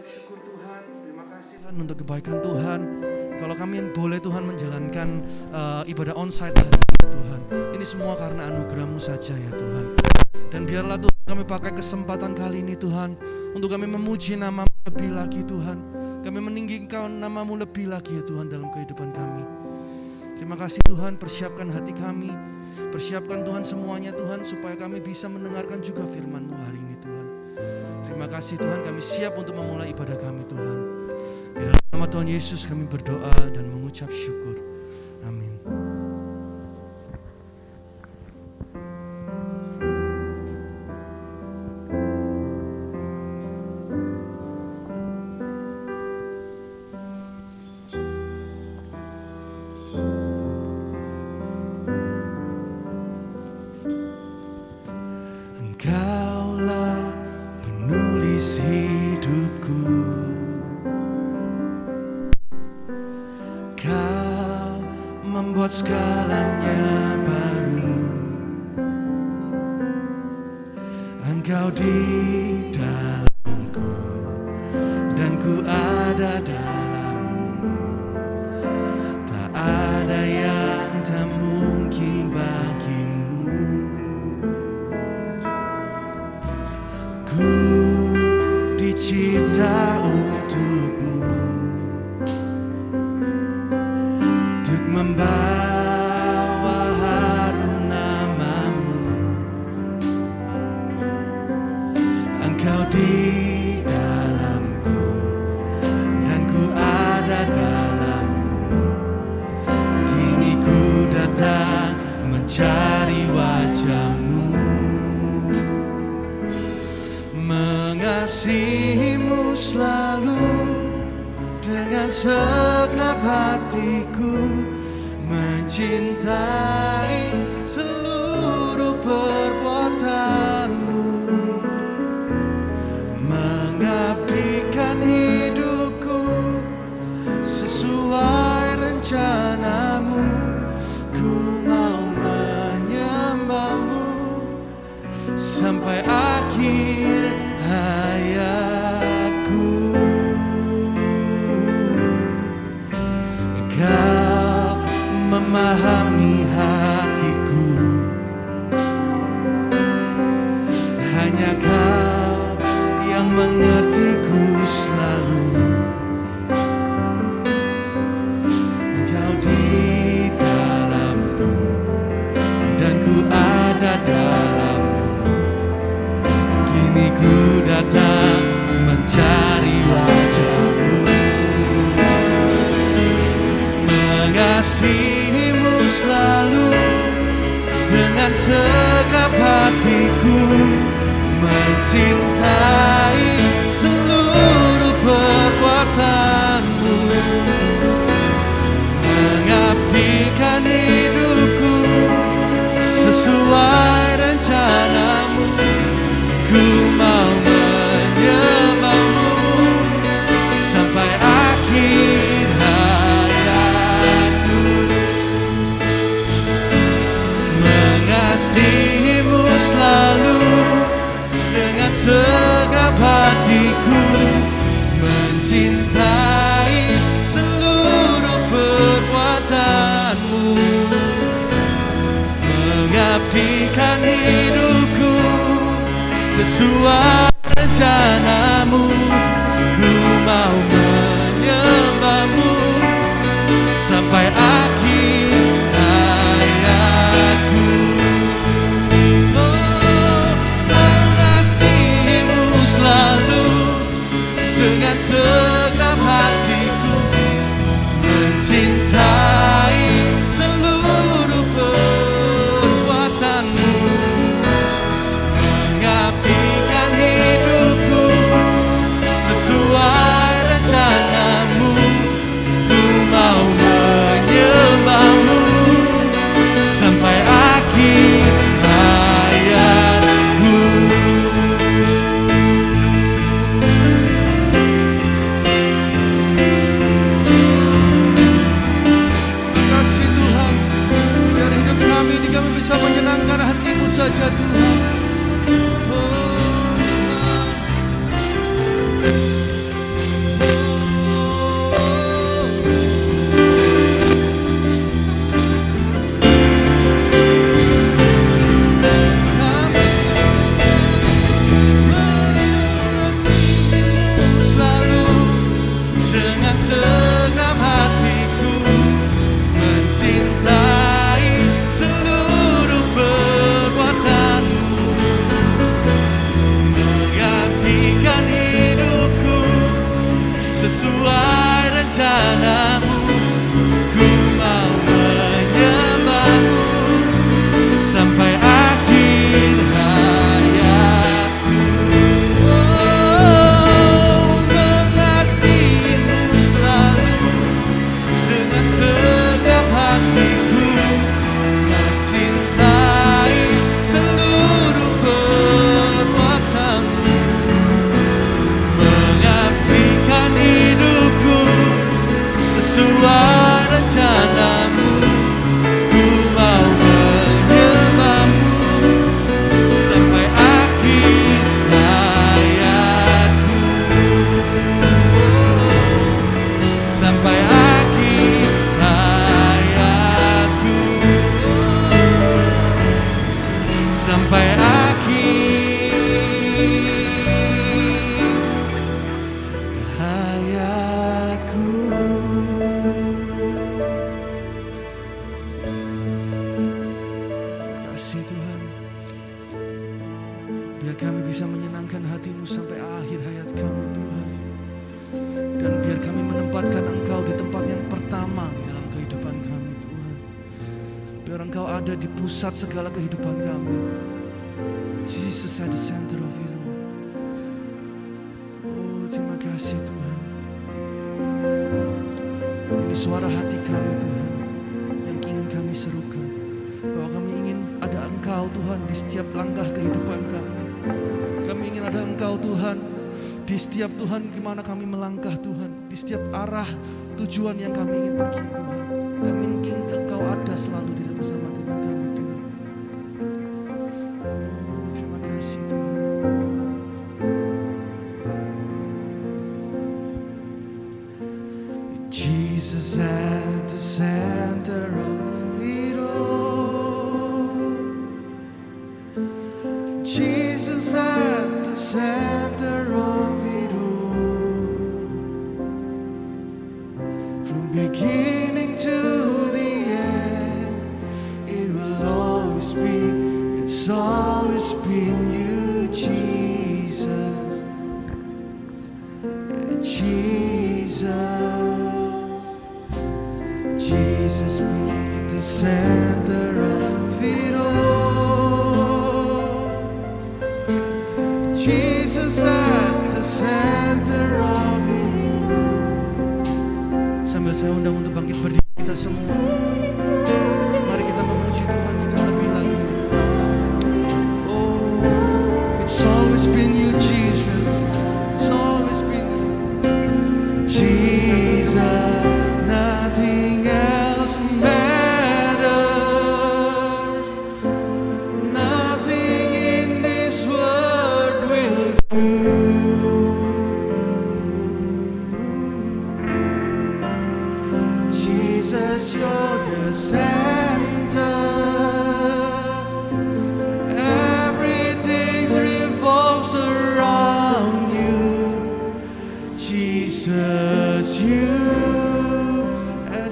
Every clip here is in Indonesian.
mengucap syukur Tuhan. Terima kasih Tuhan untuk kebaikan Tuhan. Kalau kami boleh Tuhan menjalankan ibadah onsite hari ini Tuhan, ini semua karena anugerah-Mu saja ya Tuhan. Dan biarlah Tuhan kami pakai kesempatan kali ini Tuhan, untuk kami memuji nama-Mu lebih lagi Tuhan. Kami meninggikan nama-Mu lebih lagi ya Tuhan dalam kehidupan kami. Terima kasih Tuhan, persiapkan hati kami, persiapkan Tuhan semuanya Tuhan, supaya kami bisa mendengarkan juga firman-Mu hari ini Tuhan. Terima kasih Tuhan, kami siap untuk memulai ibadah kami Tuhan. Di dalam nama Tuhan Yesus kami berdoa dan mengucap syukur. Amin. Engkaulah penulis hidupku, Kau membuat segalanya baru. Engkau di dalamku dan ku ada dalam-Mu. Tak ada yang tak mungkin bagi-Mu. Ku dicipta untuk-Mu, untuk membawa harum nama-Mu. Engkau di dalamku dan ku ada dalam-Mu. Kini ku datang mencari wajah-Mu, mengasihi-Mu selalu dengan segenap hatiku, mencintai seluruh perbuatan-Mu, mengabdikan hidupku sesuai rencana-Mu. Ku mau menyembah-Mu sampai akhir hayatku. Kau memahami hatiku, hanya Kau yang mengertiku selalu. Kau di dalamku dan ku ada dalam-Mu. Kini ku datang mencari wajah-Mu, mengasihi-Mu selalu dengan segenap hatiku, mencintai seluruh perbuatan-Mu, mengabdikan hidupku sesuai rencana-Mu. Ku mau menyembah-Mu sampai akhir hayatku, mengasihi-Mu selalu dengan segenap hatiku, mencintai seluruh perbuatan-Mu, mengabdikan hidupku sesuai rencana-Mu. Ku mau menyembah-Mu sampai akhir hayatku. Mengasihi-Mu selalu dengan segenap hatiku, mencintai seluruh perbuatan-Mu, mengabdikan hidupku sesuai rencana-Mu. Ku mau menyembah-Mu menyenangkan hati-Mu sampai akhir hayat kami Tuhan. Dan biar kami menempatkan Engkau di tempat yang pertama di dalam kehidupan kami Tuhan. Biar Engkau ada di pusat segala kehidupan kami. Jesus at the center of it all. Oh, terima kasih Tuhan. Ini suara hati kami Tuhan yang ingin kami serukan, bahwa kami ingin ada Engkau Tuhan di setiap langkah kehidupan kami. Kami ingin ada Engkau Tuhan di setiap Tuhan gimana kami melangkah Tuhan, di setiap arah tujuan yang kami ingin pergi Tuhan. Kami ingin Engkau ada selalu di bersama dengan kami Tuhan. Oh, terima kasih Tuhan. Jesus at the center of it all. Jesus at the center of it all. From beginning to the end, it will always be, it's always been you, Jesus. Jesus. Jesus be the center of it all. Jesus at the center of it all. Sambil saya undang untuk bangkit berdiri kita semua. Mari kita memuji Tuhan kita lebih lagi. Oh, it's always been you, Jesus. It's always been you, Jesus. Nothing else matters. Nothing in this world will do. Jesus, you're the center. Everything revolves around you. Jesus, you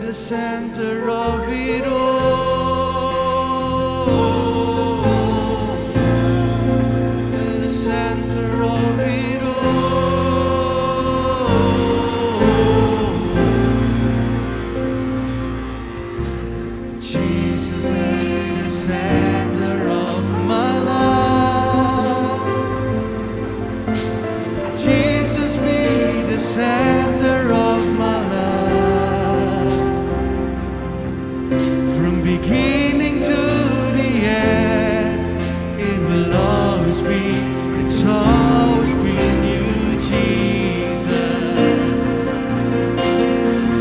the center of it all. The center of it all. Jesus is the center of my life. Jesus be the center of my life. Beginning to the end, it will always be, it's always been you, Jesus.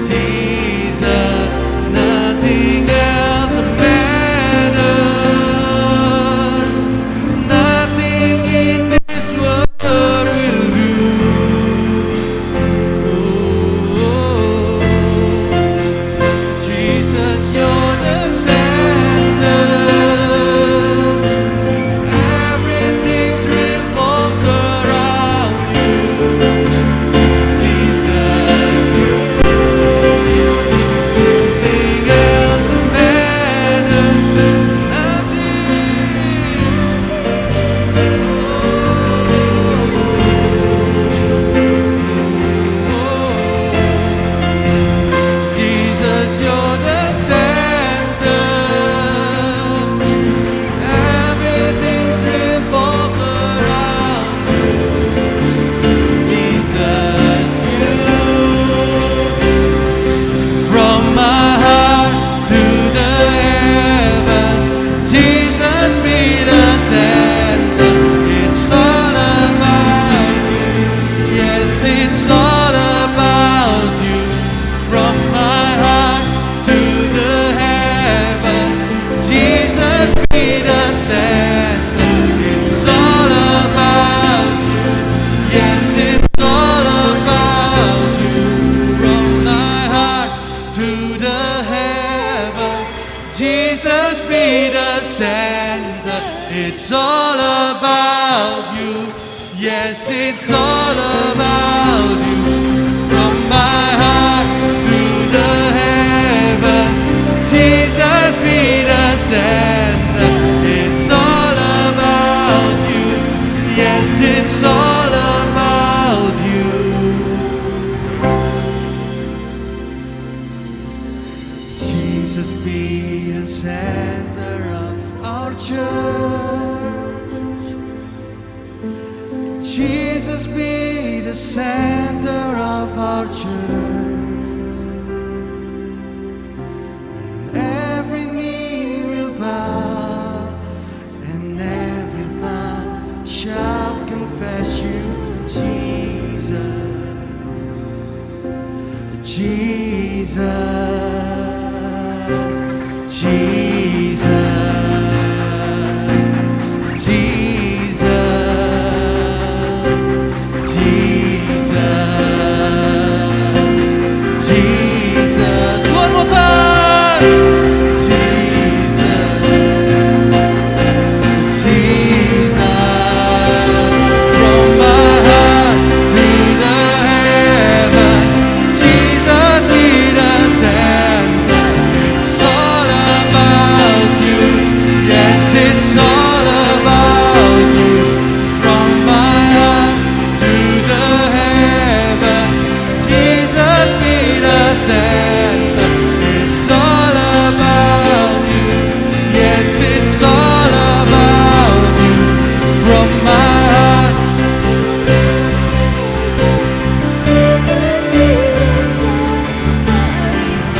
Jesus, nothing else matters. Nothing in this world will do. Oh, Jesus, you're the It's all about you. Yes, it's all about you. From my heart to the heaven, Jesus be the center. It's all about you. Yes, it's all Jesus be the center of our church. And every knee will bow, and every tongue shall confess you, Jesus. Jesus, Jesus, Jesus, Jesus, Jesus. One more time. Jesus, Jesus. From my heart to the heaven, Jesus be the center. It's all about you. Yes, it's all about you. From my heart to the heaven, Jesus be the center. It's all about you. Yes, it's all about you. From my heart.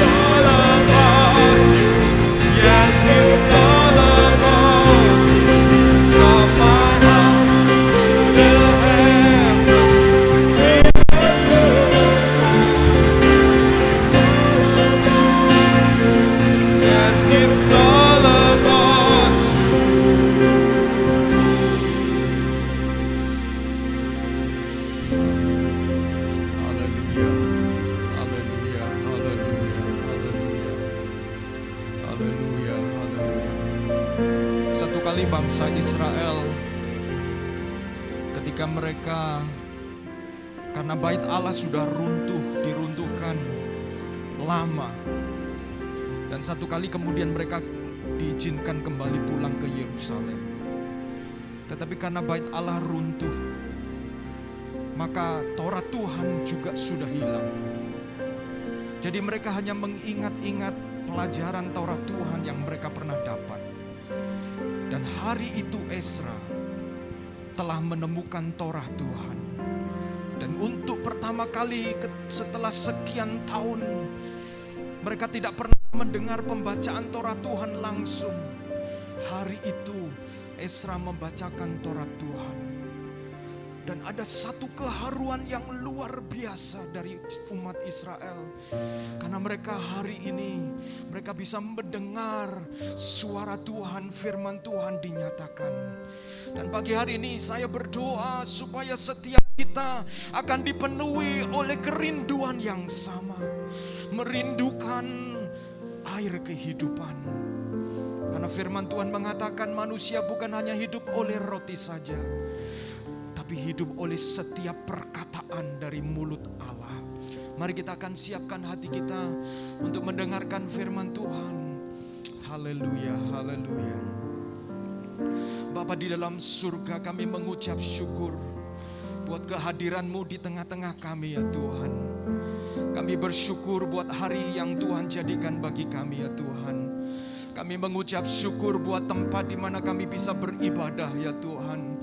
All about you. Yes, it's all about you. From my heart to heaven, yes, it's all about you. Haleluya, haleluya, haleluya, haleluya, haleluya, haleluya. Satu kali bangsa Israel ketika mereka, karena bait Allah sudah diruntuhkan lama, dan satu kali kemudian mereka diizinkan kembali pulang ke Yerusalem. Tetapi karena bait Allah runtuh, maka Taurat Tuhan juga sudah hilang. Jadi mereka hanya mengingat-ingat pelajaran Taurat Tuhan yang mereka pernah dapat. Dan hari itu Ezra telah menemukan Taurat Tuhan. Dan untuk pertama kali setelah sekian tahun, mereka tidak pernah mendengar pembacaan Taurat Tuhan langsung. Hari itu Ezra membacakan Taurat Tuhan. Dan ada satu keharuan yang luar biasa dari umat Israel. Karena mereka hari ini, mereka bisa mendengar suara Tuhan, firman Tuhan dinyatakan. Dan pagi hari ini saya berdoa supaya setiap kita akan dipenuhi oleh kerinduan yang sama. Merindukan air kehidupan. Karena firman Tuhan mengatakan manusia bukan hanya hidup oleh roti saja, tapi hidup oleh setiap perkataan dari mulut Allah. Mari kita akan siapkan hati kita untuk mendengarkan firman Tuhan. Haleluya, haleluya. Bapa di dalam surga, kami mengucap syukur buat kehadiran-Mu di tengah-tengah kami ya Tuhan. Kami bersyukur buat hari yang Tuhan jadikan bagi kami ya Tuhan. Kami mengucap syukur buat tempat di mana kami bisa beribadah ya Tuhan.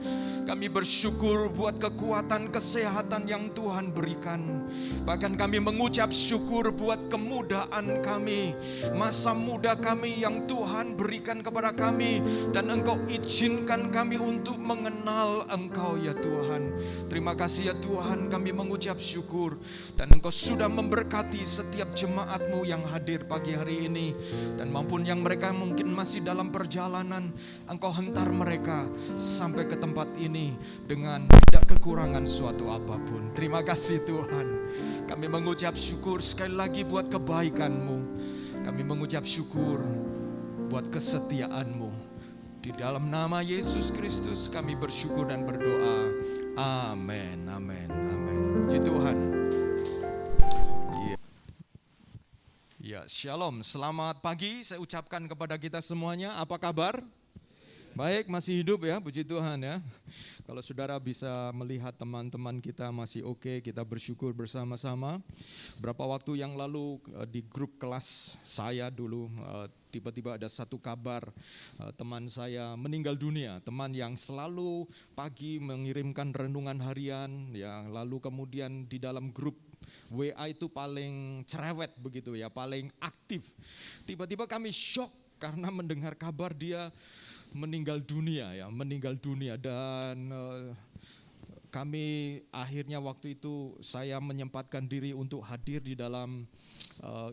Kami bersyukur buat kekuatan kesehatan yang Tuhan berikan. Bahkan kami mengucap syukur buat kemudaan kami, masa muda kami yang Tuhan berikan kepada kami. Dan Engkau izinkan kami untuk mengenal Engkau ya Tuhan. Terima kasih ya Tuhan, kami mengucap syukur. Dan Engkau sudah memberkati setiap jemaat-Mu yang hadir pagi hari ini. Dan maupun yang mereka mungkin masih dalam perjalanan, Engkau hentar mereka sampai ke tempat ini dengan tidak kekurangan suatu apapun. Terima kasih Tuhan. Kami mengucap syukur sekali lagi buat kebaikan-Mu. Kami mengucap syukur buat kesetiaan-Mu. Di dalam nama Yesus Kristus kami bersyukur dan berdoa. Amin, amin, amin. Puji Tuhan. Ya, shalom. Selamat pagi saya ucapkan kepada kita semuanya. Apa kabar? Baik, masih hidup ya, puji Tuhan ya. Kalau saudara bisa melihat teman-teman kita masih oke, kita bersyukur bersama-sama. Berapa waktu yang lalu di grup kelas saya dulu, tiba-tiba ada satu kabar teman saya meninggal dunia. Teman yang selalu pagi mengirimkan renungan harian, ya, lalu kemudian di dalam grup WA itu paling cerewet begitu ya, paling aktif. Tiba-tiba kami shock karena mendengar kabar dia meninggal dunia dan kami akhirnya waktu itu saya menyempatkan diri untuk hadir di dalam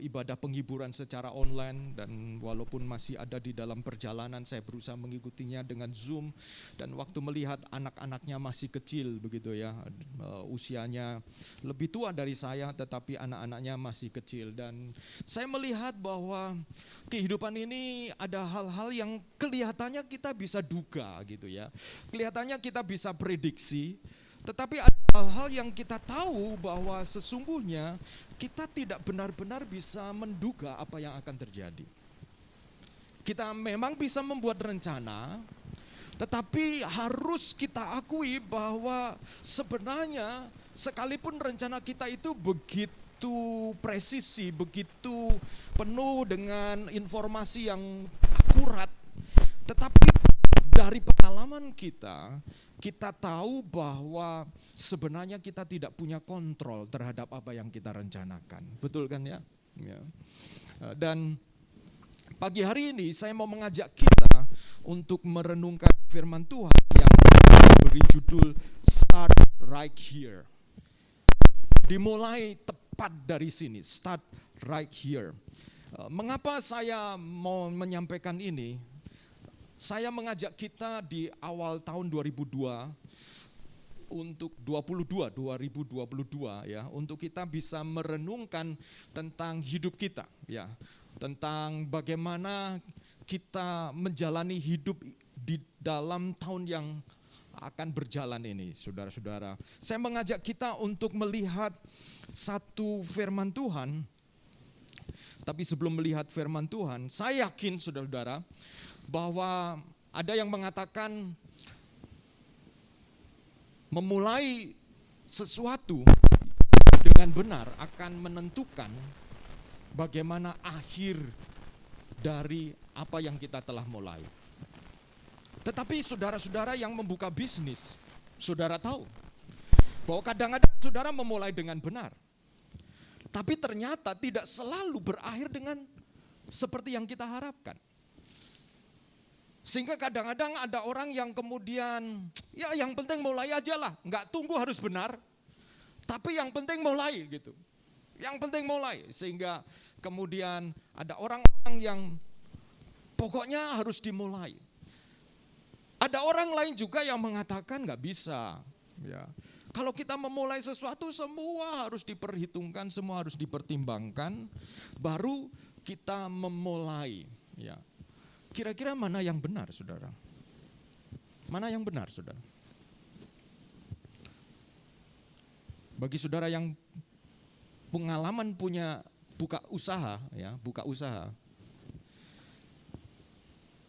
ibadah penghiburan secara online, dan walaupun masih ada di dalam perjalanan saya berusaha mengikutinya dengan Zoom, dan waktu melihat anak-anaknya masih kecil begitu ya, usianya lebih tua dari saya tetapi anak-anaknya masih kecil, dan saya melihat bahwa kehidupan ini ada hal-hal yang kelihatannya kita bisa duga gitu ya, kelihatannya kita bisa prediksi. Tetapi ada hal-hal yang kita tahu bahwa sesungguhnya kita tidak benar-benar bisa menduga apa yang akan terjadi. Kita memang bisa membuat rencana, tetapi harus kita akui bahwa sebenarnya sekalipun rencana kita itu begitu presisi, begitu penuh dengan informasi yang akurat, tetapi dari pengalaman kita tahu bahwa sebenarnya kita tidak punya kontrol terhadap apa yang kita rencanakan. Betul kan ya? Ya. Dan pagi hari ini saya mau mengajak kita untuk merenungkan firman Tuhan yang beri judul Start Right Here. Dimulai tepat dari sini, start right here. Mengapa saya mau menyampaikan ini? Saya mengajak kita di awal tahun 2022 ya, untuk kita bisa merenungkan tentang hidup kita ya, tentang bagaimana kita menjalani hidup di dalam tahun yang akan berjalan ini, saudara-saudara. Saya mengajak kita untuk melihat satu firman Tuhan. Tapi sebelum melihat firman Tuhan, saya yakin saudara-saudara bahwa ada yang mengatakan memulai sesuatu dengan benar akan menentukan bagaimana akhir dari apa yang kita telah mulai. Tetapi saudara-saudara yang membuka bisnis, saudara tahu bahwa kadang-kadang saudara memulai dengan benar, tapi ternyata tidak selalu berakhir dengan seperti yang kita harapkan. Sehingga kadang-kadang ada orang yang kemudian, ya yang penting mulai aja lah, nggak tunggu harus benar, tapi yang penting mulai gitu. Yang penting mulai, sehingga kemudian ada orang-orang yang pokoknya harus dimulai. Ada orang lain juga yang mengatakan nggak bisa. Ya. Kalau kita memulai sesuatu semua harus diperhitungkan, semua harus dipertimbangkan, baru kita memulai. Ya. Kira-kira mana yang benar, saudara? Mana yang benar, saudara? Bagi saudara yang pengalaman punya buka usaha,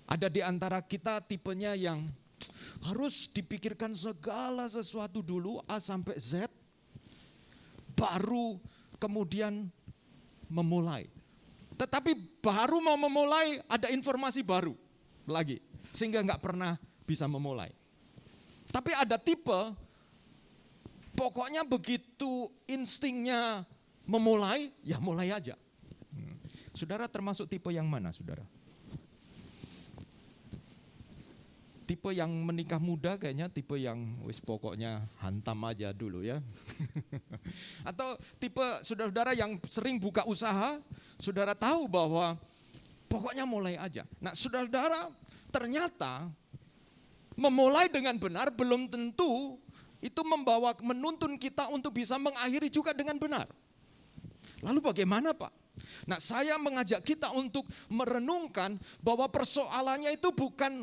ada di antara kita tipenya yang harus dipikirkan segala sesuatu dulu A sampai Z, baru kemudian memulai. Tetapi baru mau memulai ada informasi baru lagi, sehingga nggak pernah bisa memulai. Tapi ada tipe, pokoknya begitu instingnya memulai, ya mulai aja. Saudara termasuk tipe yang mana, saudara? Tipe yang menikah muda kayaknya tipe yang wis pokoknya hantam aja dulu ya. Atau tipe saudara-saudara yang sering buka usaha, saudara tahu bahwa pokoknya mulai aja. Nah saudara-saudara, ternyata memulai dengan benar belum tentu itu menuntun kita untuk bisa mengakhiri juga dengan benar. Lalu bagaimana Pak? Nah saya mengajak kita untuk merenungkan bahwa persoalannya itu bukan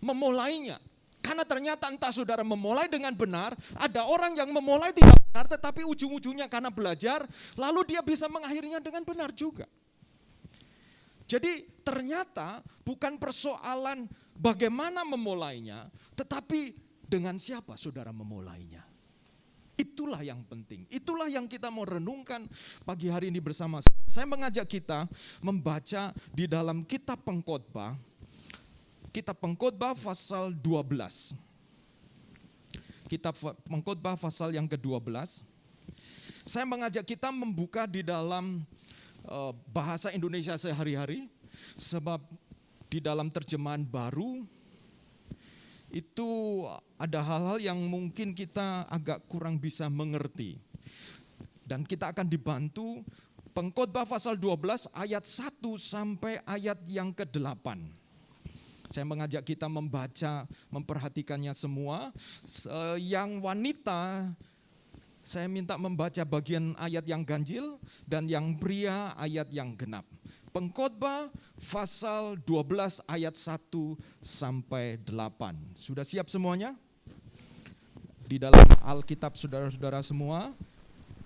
memulainya. Karena ternyata entah saudara memulai dengan benar, ada orang yang memulai tidak benar tetapi ujung-ujungnya karena belajar, lalu dia bisa mengakhirinya dengan benar juga. Jadi ternyata bukan persoalan bagaimana memulainya, tetapi dengan siapa saudara memulainya. Itulah yang penting. Itulah yang kita mau renungkan pagi hari ini bersama. Saya mengajak kita membaca di dalam kitab Pengkhotbah. Kitab Pengkhotbah pasal 12. Kitab Pengkhotbah pasal yang ke-12. Saya mengajak kita membuka di dalam bahasa Indonesia sehari-hari. Sebab di dalam terjemahan baru itu ada hal-hal yang mungkin kita agak kurang bisa mengerti. Dan kita akan dibantu Pengkhotbah pasal 12 ayat 1 sampai ayat yang ke-8. Saya mengajak kita membaca, memperhatikannya semua. Yang wanita, saya minta membaca bagian ayat yang ganjil, dan yang pria ayat yang genap. Pengkhotbah pasal 12 ayat 1 sampai 8. Sudah siap semuanya? Di dalam Alkitab saudara-saudara semua,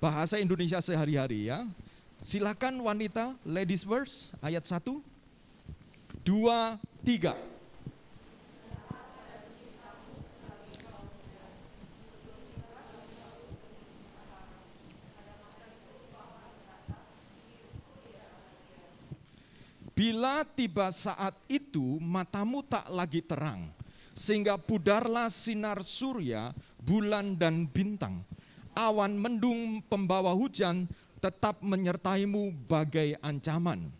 bahasa Indonesia sehari-hari ya. Silakan wanita, ladies first, ayat 1, 2, 3. Bila tiba saat itu matamu tak lagi terang, sehingga pudarlah sinar surya, bulan dan bintang. Awan mendung pembawa hujan tetap menyertaimu bagai ancaman.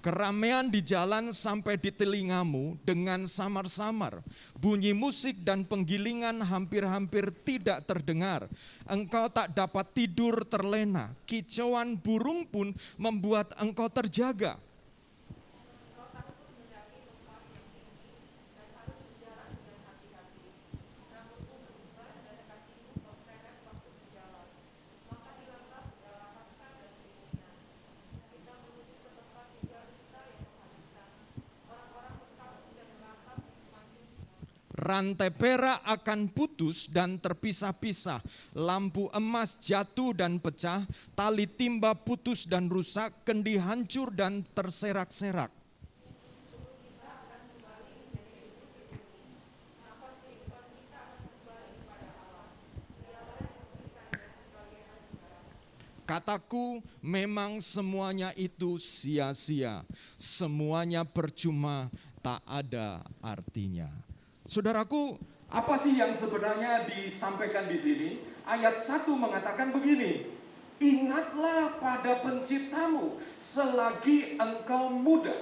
Keramaian di jalan sampai di telingamu dengan samar-samar. Bunyi musik dan penggilingan hampir-hampir tidak terdengar. Engkau tak dapat tidur terlena. Kicauan burung pun membuat engkau terjaga. Rantai perak akan putus dan terpisah-pisah, lampu emas jatuh dan pecah, tali timba putus dan rusak, kendi hancur dan terserak-serak. Kataku, memang semuanya itu sia-sia, semuanya percuma, tak ada artinya. Saudaraku, apa sih yang sebenarnya disampaikan di sini? Ayat 1 mengatakan begini, ingatlah pada penciptamu selagi engkau muda,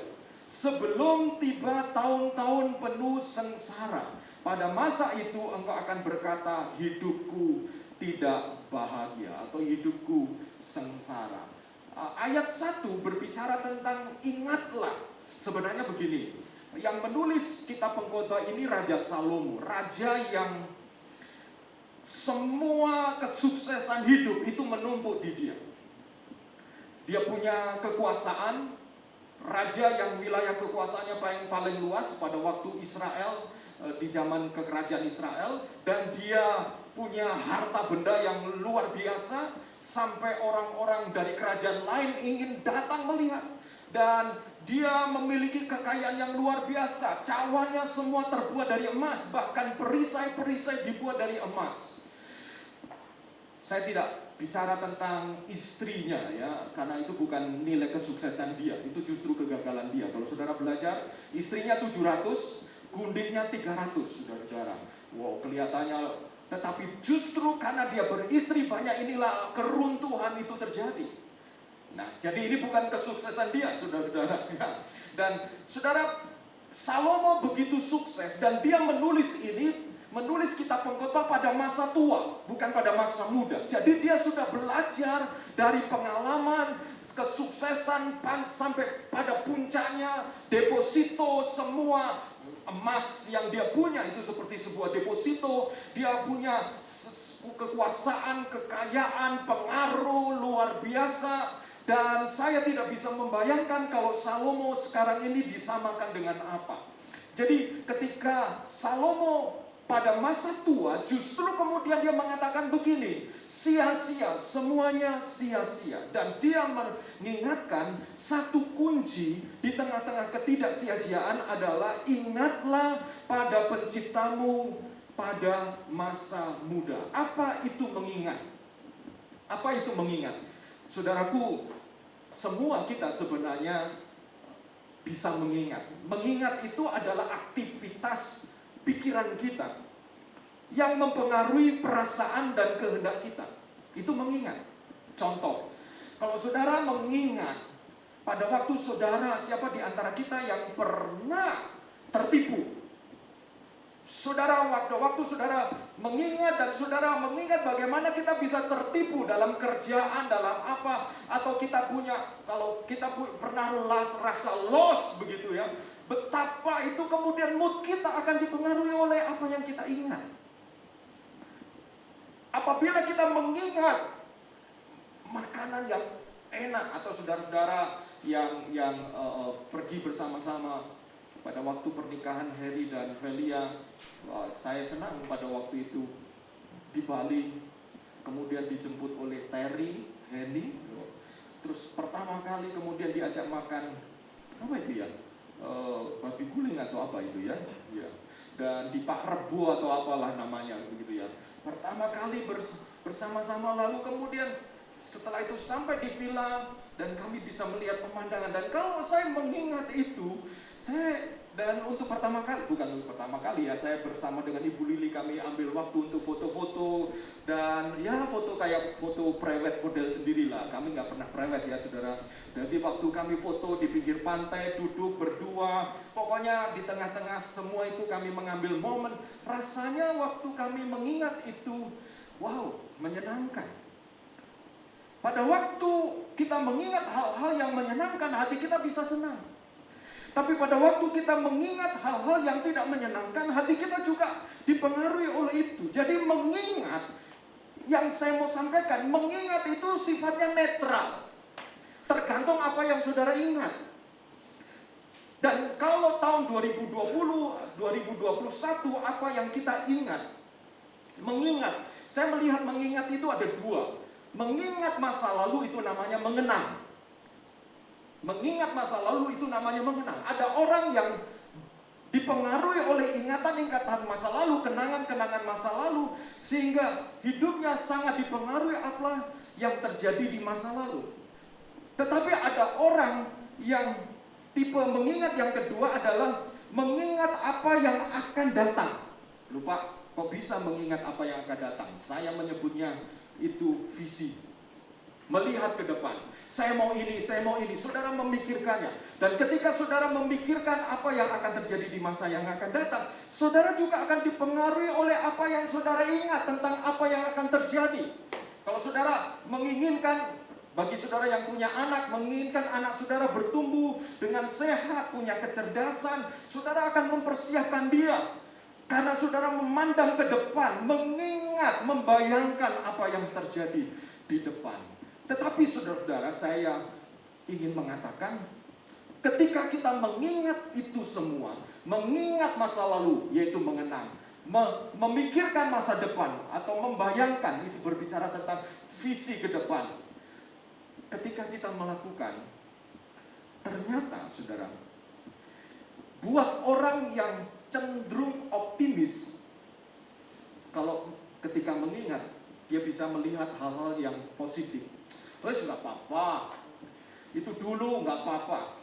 sebelum tiba tahun-tahun penuh sengsara. Pada masa itu engkau akan berkata, hidupku tidak bahagia atau hidupku sengsara. Ayat 1 berbicara tentang ingatlah. Sebenarnya begini, yang menulis kitab Pengkhotbah ini Raja Salomo, raja yang semua kesuksesan hidup itu menumpuk di dia. Dia punya kekuasaan, raja yang wilayah kekuasaannya paling luas pada waktu Israel, di zaman kerajaan Israel, dan dia punya harta benda yang luar biasa sampai orang-orang dari kerajaan lain ingin datang melihat. Dan dia memiliki kekayaan yang luar biasa. Cawanya semua terbuat dari emas, bahkan perisai-perisai dibuat dari emas. Saya tidak bicara tentang istrinya ya, karena itu bukan nilai kesuksesan dia, itu justru kegagalan dia. Kalau saudara belajar, istrinya 700, gundiknya 300, saudara-saudara. Wow, kelihatannya, tetapi justru karena dia beristri banyak, inilah keruntuhan itu terjadi. Nah, jadi ini bukan kesuksesan dia, saudara-saudara. Ya. Dan saudara, Salomo begitu sukses dan dia menulis kitab Pengkhotbah pada masa tua, bukan pada masa muda. Jadi dia sudah belajar dari pengalaman, kesuksesan sampai pada puncaknya, deposito semua emas yang dia punya itu seperti sebuah deposito. Dia punya kekuasaan, kekayaan, pengaruh luar biasa. Dan saya tidak bisa membayangkan kalau Salomo sekarang ini disamakan dengan apa. Jadi ketika Salomo pada masa tua justru kemudian dia mengatakan begini, sia-sia, semuanya sia-sia. Dan dia mengingatkan satu kunci di tengah-tengah ketidaksia-siaan adalah ingatlah pada penciptamu pada masa muda. Apa itu mengingat? Apa itu mengingat? Saudaraku, semua kita sebenarnya bisa mengingat. Mengingat itu adalah aktivitas pikiran kita yang mempengaruhi perasaan dan kehendak kita. Itu mengingat. Contoh, kalau saudara mengingat pada waktu saudara, siapa di antara kita yang pernah tertipu? Saudara, waktu saudara mengingat dan saudara mengingat bagaimana kita bisa tertipu dalam kerjaan, dalam apa, atau kita punya, kalau kita pernah rasa loss begitu ya, betapa itu kemudian mood kita akan dipengaruhi oleh apa yang kita ingat. Apabila kita mengingat makanan yang enak, atau saudara-saudara yang pergi bersama-sama pada waktu pernikahan Harry dan Velia, saya senang pada waktu itu di Bali, kemudian dijemput oleh Terry, Henny, terus pertama kali kemudian diajak makan apa itu ya, babi guling atau apa itu ya, dan di Pak Rebo atau apalah namanya begitu ya. Pertama kali bersama-sama, lalu kemudian setelah itu sampai di villa dan kami bisa melihat pemandangan. Dan kalau saya mengingat itu, dan untuk pertama kali, bukan untuk pertama kali ya, saya bersama dengan Ibu Lili kami ambil waktu untuk foto-foto. Dan ya foto kayak foto prewed model sendirilah. Kami nggak pernah prewed ya saudara. Jadi waktu kami foto di pinggir pantai, duduk berdua, pokoknya di tengah-tengah semua itu kami mengambil momen. Rasanya waktu kami mengingat itu, wow, menyenangkan. Pada waktu kita mengingat hal-hal yang menyenangkan, hati kita bisa senang. Tapi pada waktu kita mengingat hal-hal yang tidak menyenangkan, hati kita juga dipengaruhi oleh itu. Jadi mengingat, yang saya mau sampaikan, mengingat itu sifatnya netral. Tergantung apa yang saudara ingat. Dan kalau tahun 2020, 2021, apa yang kita ingat? Mengingat, saya melihat mengingat itu ada dua. Mengingat masa lalu itu namanya mengenang. Mengingat masa lalu itu namanya mengenang. Ada orang yang dipengaruhi oleh ingatan-ingatan masa lalu, kenangan-kenangan masa lalu, sehingga hidupnya sangat dipengaruhi apa yang terjadi di masa lalu. Tetapi ada orang yang tipe mengingat yang kedua adalah mengingat apa yang akan datang. Lupa, kok bisa mengingat apa yang akan datang? Saya menyebutnya itu visi. Melihat ke depan, saya mau ini, saudara memikirkannya. Dan ketika saudara memikirkan apa yang akan terjadi di masa yang akan datang, saudara juga akan dipengaruhi oleh apa yang saudara ingat tentang apa yang akan terjadi. Kalau saudara menginginkan, bagi saudara yang punya anak, menginginkan anak saudara bertumbuh dengan sehat, punya kecerdasan, saudara akan mempersiapkan dia. Karena saudara memandang ke depan, mengingat, membayangkan apa yang terjadi di depan. Tetapi saudara-saudara, saya ingin mengatakan, ketika kita mengingat itu semua, mengingat masa lalu, yaitu mengenang, memikirkan masa depan, atau membayangkan, itu berbicara tentang visi ke depan. Ketika kita melakukan, ternyata saudara, buat orang yang cenderung optimis, kalau ketika mengingat, dia bisa melihat hal-hal yang positif. Terus nggak apa-apa, itu dulu nggak apa-apa.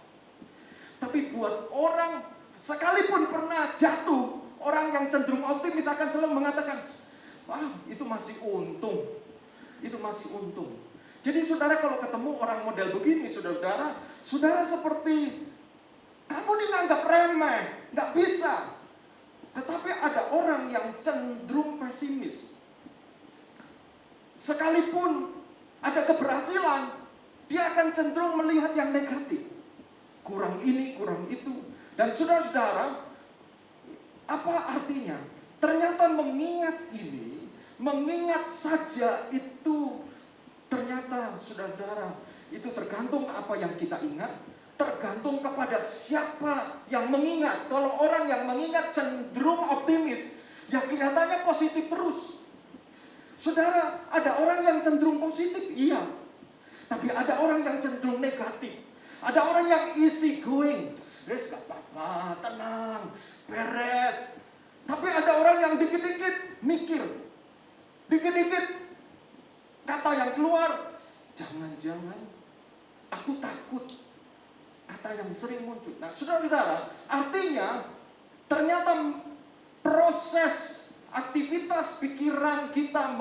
Tapi buat orang, sekalipun pernah jatuh, orang yang cenderung optimis akan selalu mengatakan, wah itu masih untung, itu masih untung. Jadi saudara kalau ketemu orang model begini, saudara seperti kamu dianggap remeh, nggak bisa. Tetapi ada orang yang cenderung pesimis. Sekalipun ada keberhasilan, dia akan cenderung melihat yang negatif. Kurang ini, kurang itu. Dan saudara-saudara, apa artinya? Ternyata mengingat ini, mengingat saja itu, ternyata saudara-saudara, itu tergantung apa yang kita ingat, tergantung kepada siapa yang mengingat. Kalau orang yang mengingat cenderung optimis, ya kelihatannya positif terus. Saudara, ada orang yang cenderung positif, iya. Tapi ada orang yang cenderung negatif. Ada orang yang easy going. Res, gak apa-apa, tenang, beres. Tapi ada orang yang dikit-dikit mikir. Dikit-dikit kata yang keluar, jangan-jangan aku takut. Kata yang sering muncul. Nah, saudara-saudara, artinya ternyata proses aktivitas pikiran kita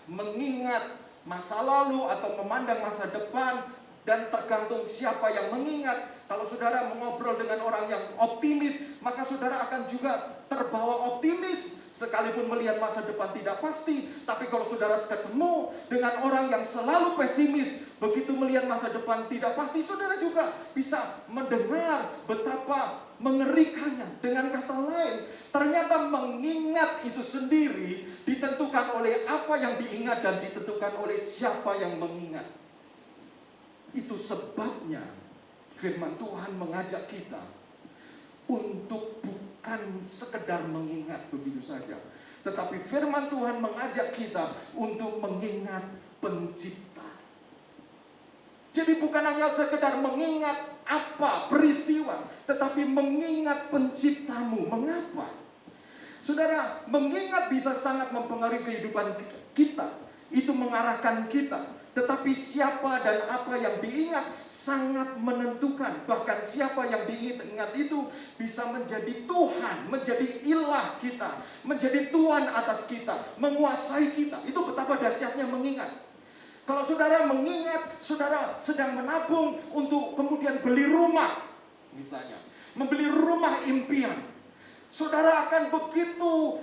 mengingat masa lalu atau memandang masa depan, dan tergantung siapa yang mengingat. Kalau saudara mengobrol dengan orang yang optimis, maka saudara akan juga terbawa optimis sekalipun melihat masa depan tidak pasti. Tapi kalau saudara ketemu dengan orang yang selalu pesimis, begitu melihat masa depan tidak pasti, saudara juga bisa mendengar betapa mengerikannya. Dengan kata lain, ternyata mengingat itu sendiri ditentukan oleh apa yang diingat dan ditentukan oleh siapa yang mengingat. Itu sebabnya firman Tuhan mengajak kita untuk bukan sekedar mengingat begitu saja, tetapi firman Tuhan mengajak kita untuk mengingat Pencipta. Jadi bukan hanya sekedar mengingat apa peristiwa, tetapi mengingat Penciptamu. Mengapa? Saudara, mengingat bisa sangat mempengaruhi kehidupan kita. Itu mengarahkan kita. Tetapi siapa dan apa yang diingat sangat menentukan. Bahkan siapa yang diingat itu bisa menjadi Tuhan, menjadi ilah kita, menjadi Tuhan atas kita, menguasai kita. Itu betapa dahsyatnya mengingat. Kalau saudara mengingat, saudara sedang menabung untuk kemudian beli rumah, misalnya membeli rumah impian. Saudara akan begitu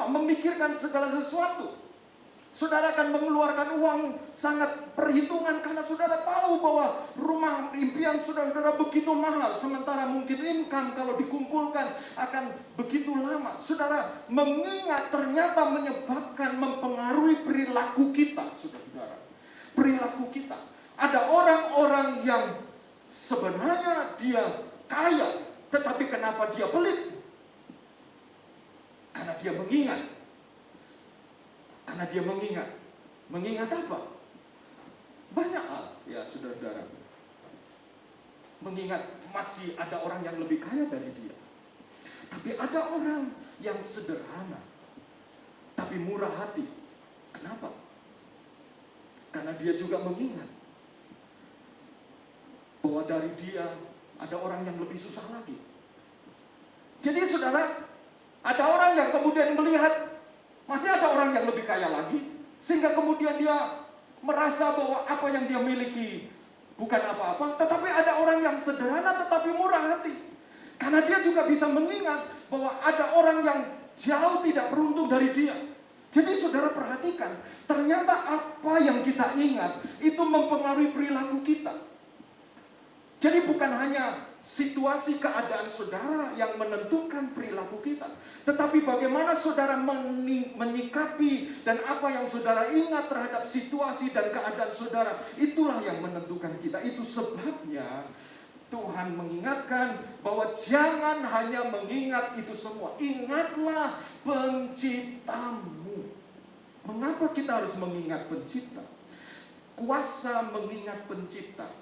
memikirkan segala sesuatu. Saudara akan mengeluarkan uang sangat perhitungan karena saudara tahu bahwa rumah impian saudara begitu mahal. Sementara mungkin income kalau dikumpulkan akan begitu lama. Saudara, mengingat ternyata menyebabkan mempengaruhi perilaku kita, saudara. Perilaku kita. Ada orang-orang yang sebenarnya dia kaya, tetapi kenapa dia pelit? Karena dia mengingat. Karena dia mengingat. Mengingat apa? Banyak hal, ya saudara-saudara. Mengingat masih ada orang yang lebih kaya dari dia. Tapi ada orang yang sederhana, tapi murah hati. Kenapa? Karena dia juga mengingat bahwa dari dia ada orang yang lebih susah lagi. Jadi saudara, ada orang yang kemudian melihat masih ada orang yang lebih kaya lagi, sehingga kemudian dia merasa bahwa apa yang dia miliki bukan apa-apa. Tetapi ada orang yang sederhana tetapi murah hati, karena dia juga bisa mengingat bahwa ada orang yang jauh tidak beruntung dari dia. Jadi saudara perhatikan, ternyata apa yang kita ingat itu mempengaruhi perilaku kita. Jadi bukan hanya situasi keadaan saudara yang menentukan perilaku kita, tetapi bagaimana saudara menyikapi dan apa yang saudara ingat terhadap situasi dan keadaan saudara, itulah yang menentukan kita. Itu sebabnya Tuhan mengingatkan bahwa jangan hanya mengingat itu semua, ingatlah Penciptamu. Mengapa kita harus mengingat Pencipta? Kuasa mengingat Pencipta.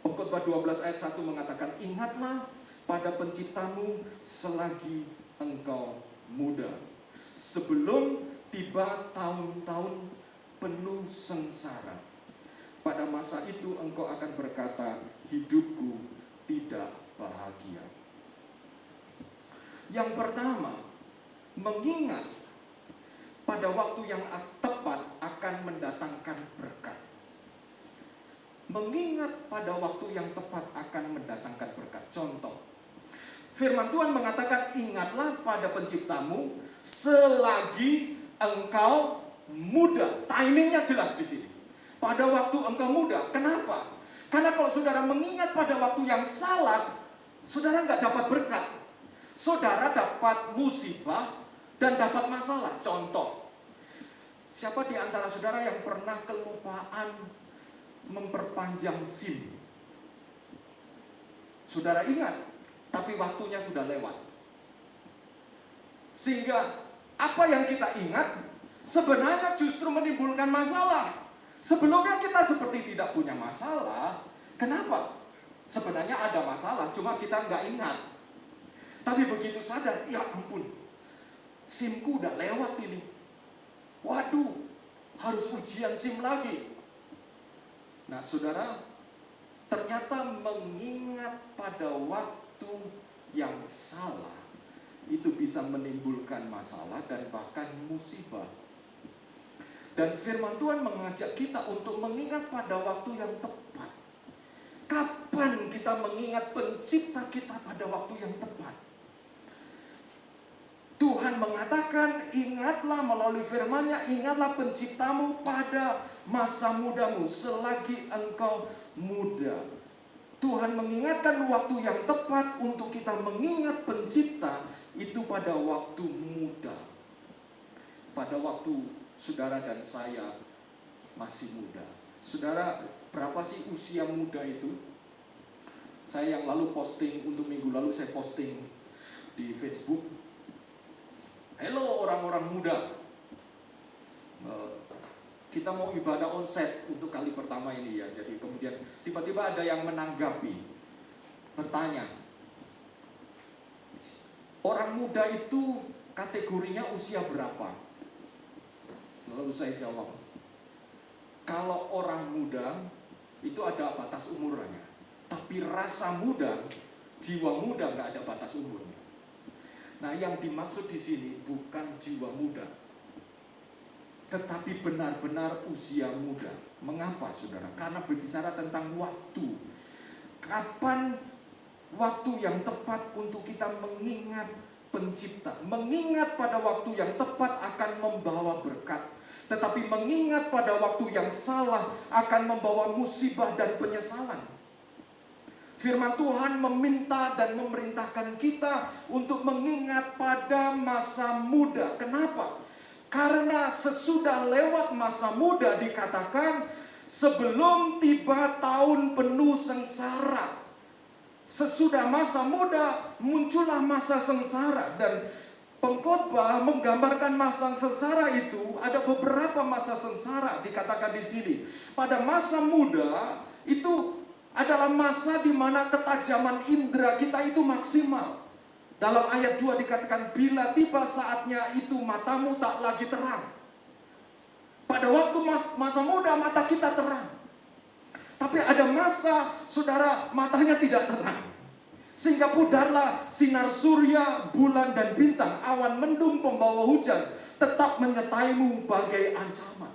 Pengkhotbah 12 ayat 1 mengatakan, ingatlah pada Penciptamu selagi engkau muda, sebelum tiba tahun-tahun penuh sengsara. Pada masa itu engkau akan berkata, hidupku tidak bahagia. Yang pertama, mengingat pada waktu yang tepat akan mendatangkan berkat. Mengingat pada waktu yang tepat akan mendatangkan berkat. Contoh, firman Tuhan mengatakan, ingatlah pada Penciptamu selagi engkau muda. Timingnya jelas di sini. Pada waktu engkau muda. Kenapa? Karena kalau saudara mengingat pada waktu yang salah, saudara nggak dapat berkat. Saudara dapat musibah dan dapat masalah. Contoh, siapa di antara saudara yang pernah kelupaan memperpanjang SIM. Saudara ingat, tapi waktunya sudah lewat. Sehingga apa yang kita ingat sebenarnya justru menimbulkan masalah. Sebelumnya kita seperti tidak punya masalah. Kenapa? Sebenarnya ada masalah, cuma kita nggak ingat. Tapi begitu sadar, ya ampun, SIM-ku udah lewat ini. Waduh, harus ujian SIM lagi. Nah saudara, ternyata mengingat pada waktu yang salah itu bisa menimbulkan masalah dan bahkan musibah. Dan firman Tuhan mengajak kita untuk mengingat pada waktu yang tepat. Kapan kita mengingat pencipta kita pada waktu yang tepat? Tuhan mengatakan, ingatlah melalui firman-Nya, ingatlah penciptamu pada masa mudamu selagi engkau muda. Tuhan mengingatkan waktu yang tepat untuk kita mengingat pencipta itu pada waktu muda. Pada waktu saudara dan saya masih muda. Saudara, berapa sih usia muda itu? Saya yang lalu posting, untuk minggu lalu saya posting di Facebook. Halo orang-orang muda, kita mau ibadah onsite untuk kali pertama ini ya. Jadi kemudian tiba-tiba ada yang menanggapi, bertanya, orang muda itu kategorinya usia berapa? Lalu saya jawab, kalau orang muda itu ada batas umurnya, tapi rasa muda, jiwa muda nggak ada batas umurnya. Nah, yang dimaksud di sini bukan jiwa muda, tetapi benar-benar usia muda. Mengapa, saudara? Karena berbicara tentang waktu. Kapan waktu yang tepat untuk kita mengingat pencipta? Mengingat pada waktu yang tepat akan membawa berkat, tetapi mengingat pada waktu yang salah akan membawa musibah dan penyesalan. Firman Tuhan meminta dan memerintahkan kita untuk mengingat pada masa muda. Kenapa? Karena sesudah lewat masa muda dikatakan sebelum tiba tahun penuh sengsara. Sesudah masa muda muncullah masa sengsara, dan pengkhotbah menggambarkan masa sengsara itu ada beberapa masa sengsara dikatakan di sini. Pada masa muda itu adalah masa di mana ketajaman indera kita itu maksimal. Dalam ayat 2 dikatakan, bila tiba saatnya itu matamu tak lagi terang. Pada waktu masa muda mata kita terang. Tapi ada masa saudara matanya tidak terang. Sehingga pudarlah sinar surya, bulan dan bintang, awan mendung pembawa hujan tetap menyertaimu bagai ancaman.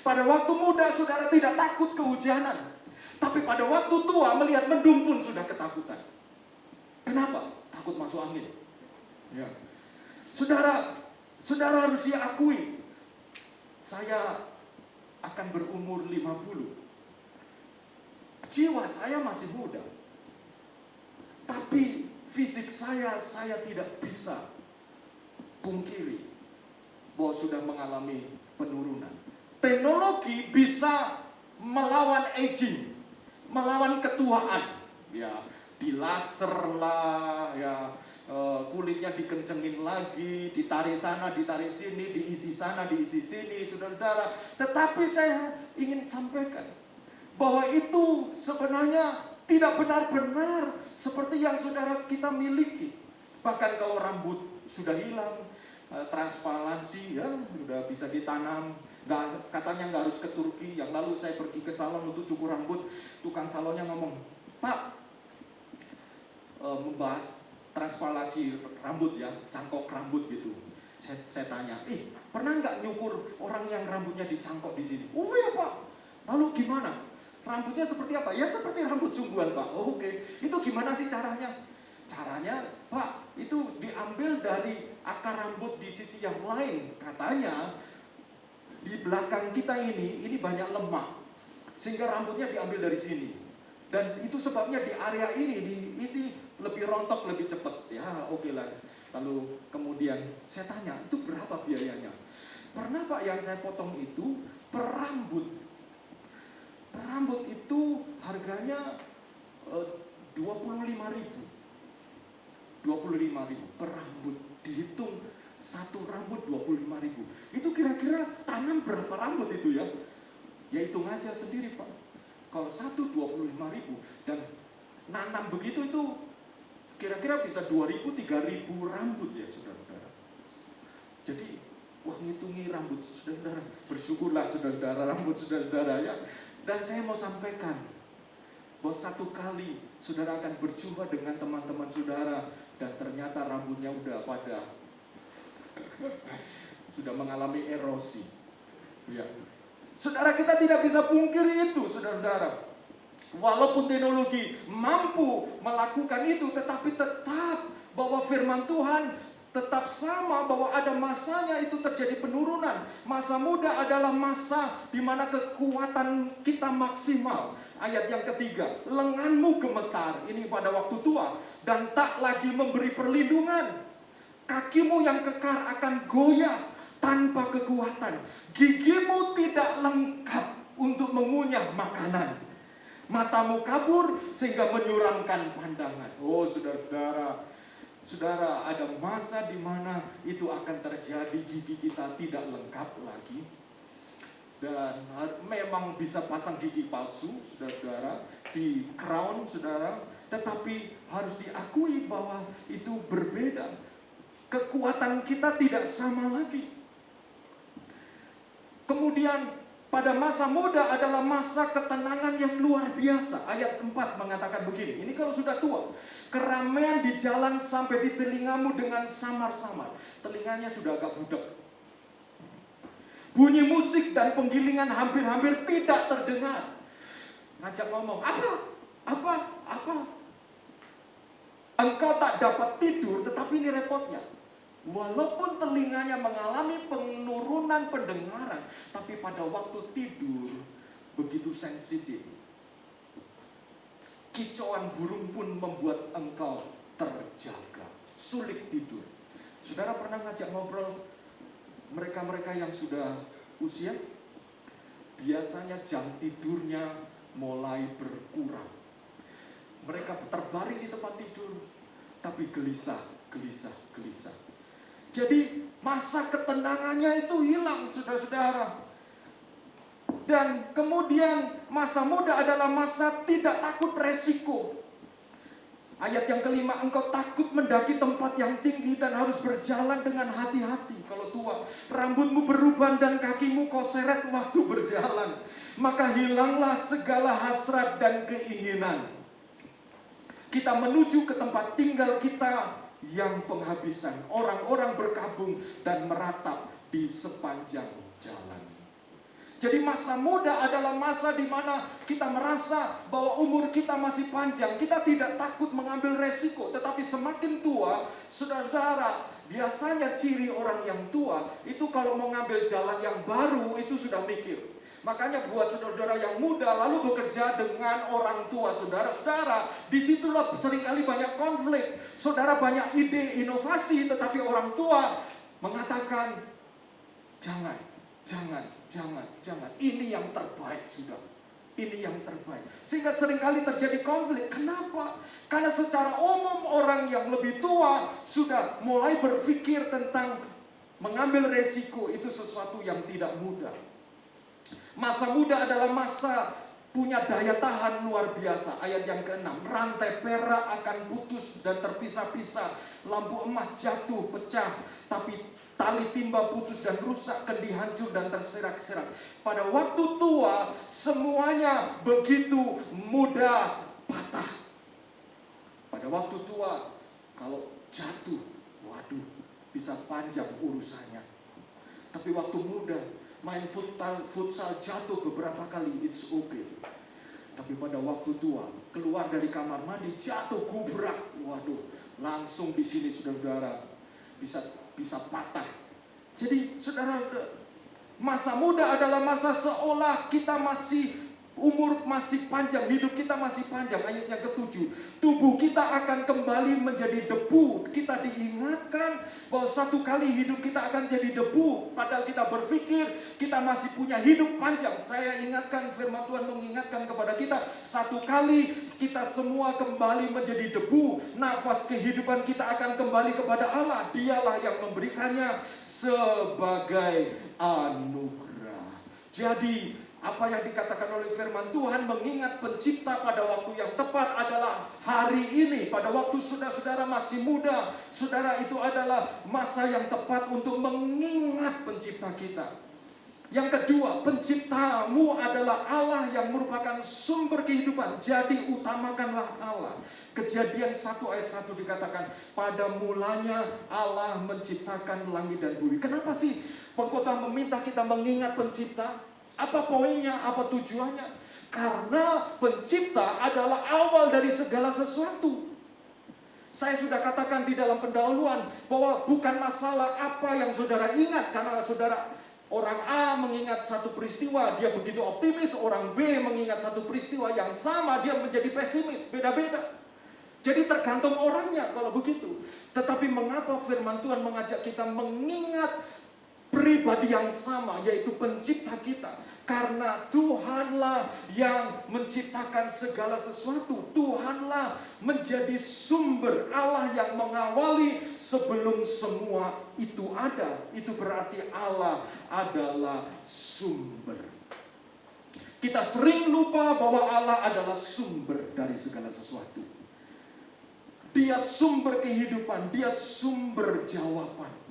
Pada waktu muda saudara tidak takut kehujanan. Tapi pada waktu tua melihat mendung pun sudah ketakutan. Kenapa? Takut masuk angin. Ya. Saudara harus diakui, saya akan berumur 50. Jiwa saya masih muda. Tapi fisik saya tidak bisa pungkiri bahwa sudah mengalami penurunan. Teknologi bisa melawan aging, melawan ketuaan, ya dilaser lah, ya kulitnya dikencengin lagi, ditarik sana, ditarik sini, diisi sana, diisi sini, saudara-saudara. Tetapi saya ingin sampaikan bahwa itu sebenarnya tidak benar-benar seperti yang saudara kita miliki. Bahkan kalau rambut sudah hilang, transparansi ya sudah bisa ditanam. Katanya nggak harus ke Turki. Yang lalu saya pergi ke salon untuk cukur rambut, tukang salonnya ngomong, Pak, membahas transparansi rambut ya, cangkok rambut gitu. Saya tanya, pernah nggak nyukur orang yang rambutnya dicangkok di sini? Oh ya Pak. Lalu gimana? Rambutnya seperti apa? Ya seperti rambut sungguhan Pak. Oh, oke. Itu gimana sih caranya? Caranya Pak, itu diambil dari akar rambut di sisi yang lain. Katanya di belakang kita ini banyak lemak, sehingga rambutnya diambil dari sini. Dan itu sebabnya di area ini lebih rontok, lebih cepat. Ya oke lah. Lalu kemudian saya tanya, itu berapa biayanya? Pernah Pak yang saya potong itu per rambut rambut itu harganya 25.000. 25.000 per rambut. Dihitung satu rambut 25.000. Itu kira-kira tanam berapa rambut itu ya? Ya hitung aja sendiri Pak. Kalau satu 25.000 dan nanam begitu itu kira-kira bisa 2.000-3.000 rambut ya saudara-saudara. Jadi wah ngitungi rambut saudara-saudara. Bersyukurlah saudara-saudara rambut saudara-saudara ya. Dan saya mau sampaikan bahwa satu kali saudara akan berjumpa dengan teman-teman saudara dan ternyata rambutnya udah pada sudah mengalami erosi. Ya. Saudara, kita tidak bisa pungkiri itu, saudara-saudara. Walaupun teknologi mampu melakukan itu, tetapi tetap bahwa firman Tuhan tetap sama, bahwa ada masanya itu terjadi penurunan. Masa muda adalah masa di mana kekuatan kita maksimal. Ayat yang ketiga, lenganmu gemetar, ini pada waktu tua, dan tak lagi memberi perlindungan. Kakimu yang kekar akan goyah tanpa kekuatan. Gigimu tidak lengkap untuk mengunyah makanan. Matamu kabur sehingga menyuramkan pandangan. Oh saudara-saudara, saudara, ada masa di mana itu akan terjadi, gigi kita tidak lengkap lagi. Dan memang bisa pasang gigi palsu, saudara-saudara, di crown, saudara. Tetapi harus diakui bahwa itu berbeda. Kekuatan kita tidak sama lagi. Kemudian pada masa muda adalah masa ketenangan yang luar biasa. Ayat 4 mengatakan begini. Ini kalau sudah tua. Keramaian di jalan sampai di telingamu dengan samar-samar. Telinganya sudah agak budak. Bunyi musik dan penggilingan hampir-hampir tidak terdengar. Ngajak ngomong, apa? Engkau tak dapat tidur, tetapi ini repotnya. Walaupun telinganya mengalami penurunan pendengaran, tapi pada waktu tidur begitu sensitif. Kicauan burung pun membuat engkau terjaga, sulit tidur. Saudara pernah ngajak ngobrol mereka-mereka yang sudah usia? Biasanya jam tidurnya mulai berkurang. Mereka terbaring di tempat tidur, tapi gelisah. Jadi masa ketenangannya itu hilang, saudara-saudara. Dan kemudian masa muda adalah masa tidak takut resiko. Ayat yang kelima, engkau takut mendaki tempat yang tinggi dan harus berjalan dengan hati-hati. Kalau tua, rambutmu beruban dan kakimu kau seret waktu berjalan. Maka hilanglah segala hasrat dan keinginan. Kita menuju ke tempat tinggal kita yang penghabisan. Orang-orang berkabung dan meratap di sepanjang jalan. Jadi masa muda adalah masa di mana kita merasa bahwa umur kita masih panjang. Kita tidak takut mengambil resiko. Tetapi semakin tua, saudara-saudara, biasanya ciri orang yang tua itu kalau mau ngambil jalan yang baru itu sudah mikir. Makanya buat saudara-saudara yang muda lalu bekerja dengan orang tua saudara-saudara, disitulah seringkali banyak konflik. Saudara banyak ide, inovasi, tetapi orang tua mengatakan jangan. Ini yang terbaik sudah. Ini yang terbaik. Sehingga seringkali terjadi konflik. Kenapa? Karena secara umum orang yang lebih tua sudah mulai berpikir tentang mengambil resiko itu sesuatu yang tidak mudah. Masa muda adalah masa punya daya tahan luar biasa. Ayat yang ke-6, rantai perak akan putus dan terpisah-pisah. Lampu emas jatuh, pecah, tapi tali timba putus dan rusak, kendi hancur dan terserak-serak. Pada waktu tua, semuanya begitu mudah patah. Pada waktu tua, kalau jatuh, waduh, bisa panjang urusannya. Tapi waktu muda, main futsal jatuh beberapa kali, it's okay. Tapi pada waktu tua, keluar dari kamar mandi, jatuh gubrak, waduh, langsung di sini saudara-saudara bisa patah. Jadi saudara, masa muda adalah masa seolah kita masih Umur masih panjang, hidup kita masih panjang. Ayat yang ke-7, tubuh kita akan kembali menjadi debu. Kita diingatkan bahwa satu kali hidup kita akan jadi debu. Padahal kita berpikir kita masih punya hidup panjang. Saya ingatkan, firman Tuhan mengingatkan kepada kita, satu kali kita semua kembali menjadi debu. Nafas kehidupan kita akan kembali kepada Allah. Dialah yang memberikannya sebagai anugerah. Jadi apa yang dikatakan oleh firman Tuhan, mengingat pencipta pada waktu yang tepat adalah hari ini. Pada waktu saudara-saudara masih muda, saudara, itu adalah masa yang tepat untuk mengingat pencipta kita. Yang kedua, penciptamu adalah Allah yang merupakan sumber kehidupan. Jadi utamakanlah Allah. Kejadian 1 ayat 1 dikatakan, pada mulanya Allah menciptakan langit dan bumi. Kenapa sih pengkhotbah meminta kita mengingat pencipta? Apa poinnya? Apa tujuannya? Karena pencipta adalah awal dari segala sesuatu. Saya sudah katakan di dalam pendahuluan bahwa bukan masalah apa yang saudara ingat. Karena saudara, orang A mengingat satu peristiwa, dia begitu optimis. Orang B mengingat satu peristiwa yang sama, dia menjadi pesimis. Beda-beda. Jadi tergantung orangnya kalau begitu. Tetapi mengapa firman Tuhan mengajak kita mengingat pribadi yang sama, yaitu pencipta kita? Karena Tuhanlah yang menciptakan segala sesuatu. Tuhanlah menjadi sumber, Allah yang mengawali sebelum semua itu ada. Itu berarti Allah adalah sumber. Kita sering lupa bahwa Allah adalah sumber dari segala sesuatu. Dia sumber kehidupan, dia sumber jawaban.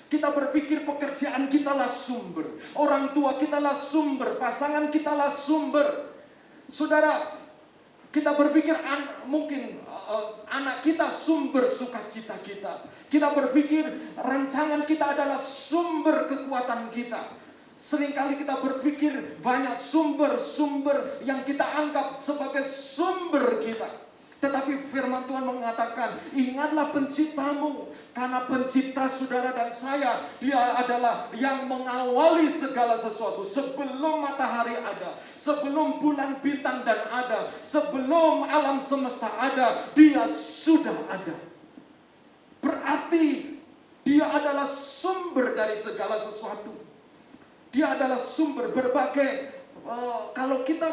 Kita berpikir pekerjaan kita lah sumber, orang tua kita lah sumber, pasangan kita lah sumber. Saudara, kita berpikir mungkin anak kita sumber sukacita kita. Kita berpikir rancangan kita adalah sumber kekuatan kita. Seringkali kita berpikir banyak sumber-sumber yang kita anggap sebagai sumber kita. Tetapi firman Tuhan mengatakan, ingatlah penciptamu. Karena pencipta saudara dan saya, dia adalah yang mengawali segala sesuatu. Sebelum matahari ada, sebelum bulan bintang dan ada, sebelum alam semesta ada, dia sudah ada. Berarti dia adalah sumber dari segala sesuatu. Dia adalah sumber berbagai. Kalau kita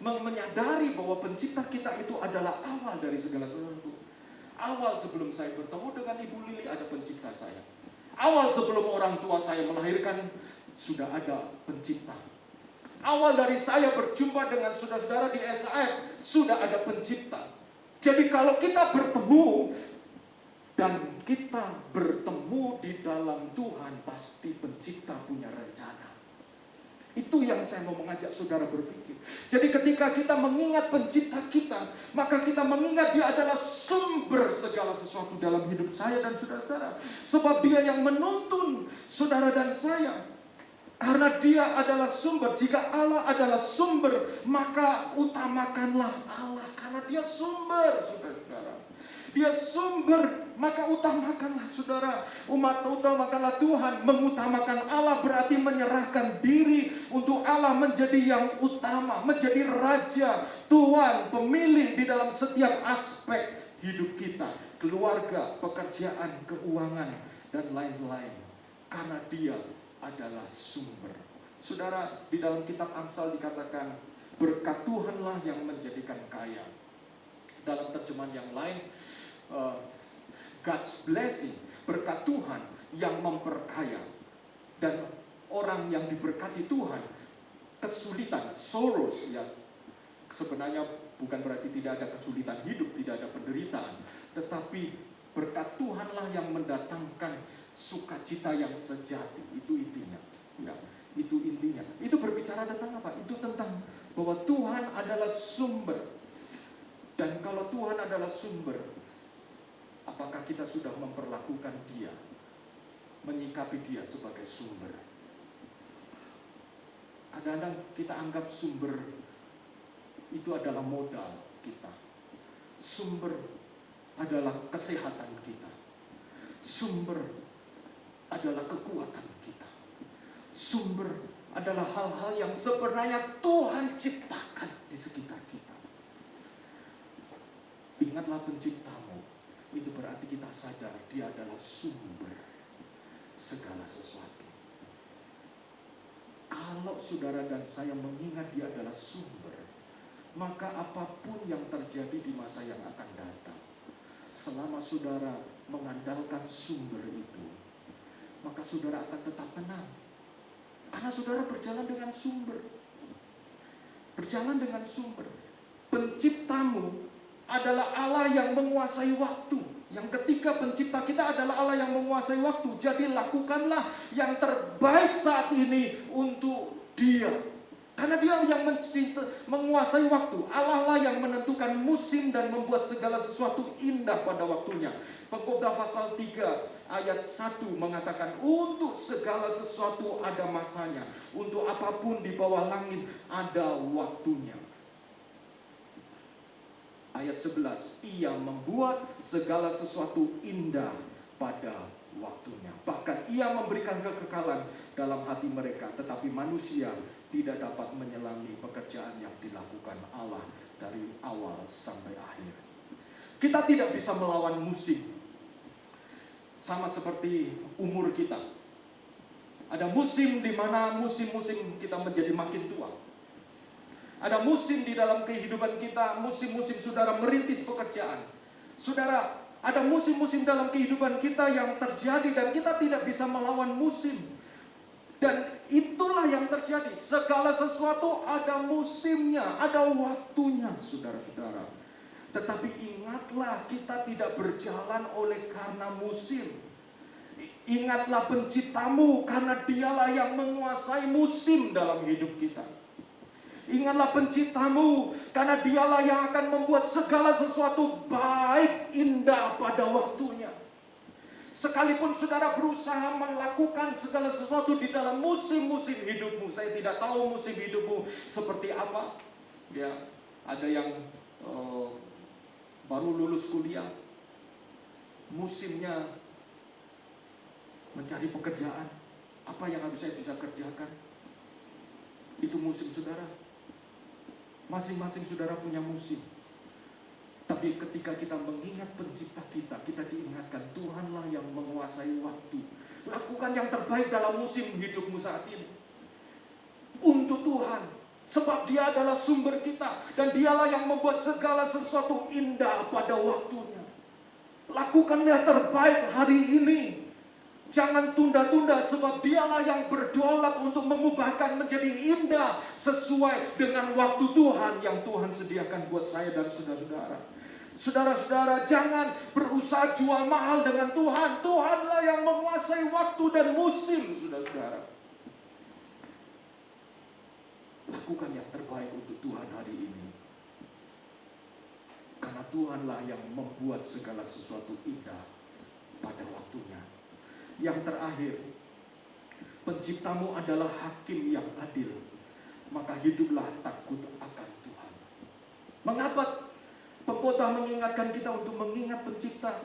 menyadari bahwa pencipta kita itu adalah awal dari segala sesuatu. Awal sebelum saya bertemu dengan Ibu Lili ada pencipta saya. Awal sebelum orang tua saya melahirkan sudah ada pencipta. Awal dari saya berjumpa dengan saudara-saudara di SAF sudah ada pencipta. Jadi kalau kita bertemu dan kita bertemu di dalam Tuhan, pasti pencipta punya rencana. Itu yang saya mau mengajak saudara berpikir. Jadi ketika kita mengingat pencipta kita, maka kita mengingat dia adalah sumber segala sesuatu dalam hidup saya dan saudara-saudara. Sebab dia yang menuntun saudara dan saya. Karena dia adalah sumber. Jika Allah adalah sumber, maka utamakanlah Allah. Karena dia sumber, saudara-saudara. Dia sumber, maka utamakanlah saudara. Utamakanlah Tuhan. Mengutamakan Allah berarti menyerahkan diri untuk Allah menjadi yang utama, menjadi raja, Tuhan, pemilik di dalam setiap aspek hidup kita, keluarga, pekerjaan, keuangan, dan lain-lain. Karena dia adalah sumber. Saudara, di dalam kitab Amsal dikatakan, berkat Tuhanlah yang menjadikan kaya. Dalam terjemahan yang lain, God's blessing, berkat Tuhan yang memperkaya. Dan orang yang diberkati Tuhan, kesulitan, sorrows, ya, sebenarnya bukan berarti tidak ada kesulitan hidup, tidak ada penderitaan, tetapi berkat Tuhanlah yang mendatangkan sukacita yang sejati. Itu intinya, ya, itu intinya. Itu berbicara tentang apa? Itu tentang bahwa Tuhan adalah sumber. Dan kalau Tuhan adalah sumber, apakah kita sudah memperlakukan dia, menyikapi dia sebagai sumber? Kadang-kadang kita anggap sumber itu adalah modal kita. Sumber adalah kesehatan kita. Sumber adalah kekuatan kita. Sumber adalah hal-hal yang sebenarnya Tuhan ciptakan. Allah penciptamu, itu berarti kita sadar Dia adalah sumber segala sesuatu. Kalau saudara dan saya mengingat Dia adalah sumber, maka apapun yang terjadi di masa yang akan datang, selama saudara mengandalkan sumber itu, maka saudara akan tetap tenang. Karena saudara berjalan dengan sumber. Berjalan dengan sumber. Penciptamu adalah Allah yang menguasai waktu. Yang ketika pencipta kita adalah Allah yang menguasai waktu. Jadi lakukanlah yang terbaik saat ini untuk Dia. Karena Dia yang menguasai waktu. Allah lah yang menentukan musim dan membuat segala sesuatu indah pada waktunya. Pengkhotbah pasal 3 ayat 1 mengatakan, untuk segala sesuatu ada masanya. Untuk apapun di bawah langit ada waktunya. Ayat 11, Ia membuat segala sesuatu indah pada waktunya. Bahkan Ia memberikan kekekalan dalam hati mereka. Tetapi manusia tidak dapat menyelami pekerjaan yang dilakukan Allah dari awal sampai akhir. Kita tidak bisa melawan musim. Sama seperti umur kita. Ada musim di mana musim-musim kita menjadi makin tua. Ada musim di dalam kehidupan kita, musim-musim saudara merintis pekerjaan. Saudara, ada musim-musim dalam kehidupan kita yang terjadi dan kita tidak bisa melawan musim. Dan itulah yang terjadi. Segala sesuatu ada musimnya, ada waktunya, saudara-saudara. Tetapi ingatlah, kita tidak berjalan oleh karena musim. Ingatlah penciptamu, karena Dialah yang menguasai musim dalam hidup kita. Ingatlah penciptamu, karena Dialah yang akan membuat segala sesuatu baik, indah pada waktunya. Sekalipun saudara berusaha melakukan segala sesuatu di dalam musim-musim hidupmu, saya tidak tahu musim hidupmu seperti apa. Ya, ada yang baru lulus kuliah, musimnya mencari pekerjaan. Apa yang harus saya bisa kerjakan? Itu musim saudara. Masing-masing saudara punya musim. Tapi ketika kita mengingat pencipta kita, kita diingatkan Tuhanlah yang menguasai waktu. Lakukan yang terbaik dalam musim hidupmu saat ini. Untuk Tuhan. Sebab Dia adalah sumber kita. Dan Dialah yang membuat segala sesuatu indah pada waktunya. Lakukan yang terbaik hari ini. Jangan tunda-tunda, sebab Dialah yang berdaulat untuk mengubahkan menjadi indah sesuai dengan waktu Tuhan yang Tuhan sediakan buat saya dan saudara-saudara. Saudara-saudara, jangan berusaha jual mahal dengan Tuhan. Tuhanlah yang menguasai waktu dan musim, saudara-saudara. Lakukan yang terbaik untuk Tuhan hari ini. Karena Tuhanlah yang membuat segala sesuatu indah pada waktunya. Yang terakhir, penciptamu adalah hakim yang adil, maka hiduplah takut akan Tuhan. Mengapa pengkhotbah mengingatkan kita untuk mengingat pencipta?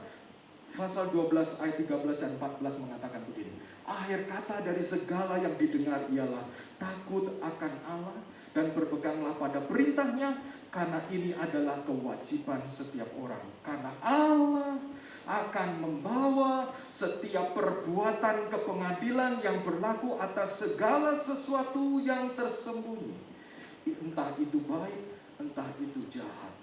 Pasal 12 ayat 13 dan 14 mengatakan begini, akhir kata dari segala yang didengar ialah takut akan Allah dan berpeganglah pada perintahnya, karena ini adalah kewajiban setiap orang. Karena Allah akan membawa setiap perbuatan ke pengadilan yang berlaku atas segala sesuatu yang tersembunyi. Entah itu baik, entah itu jahat.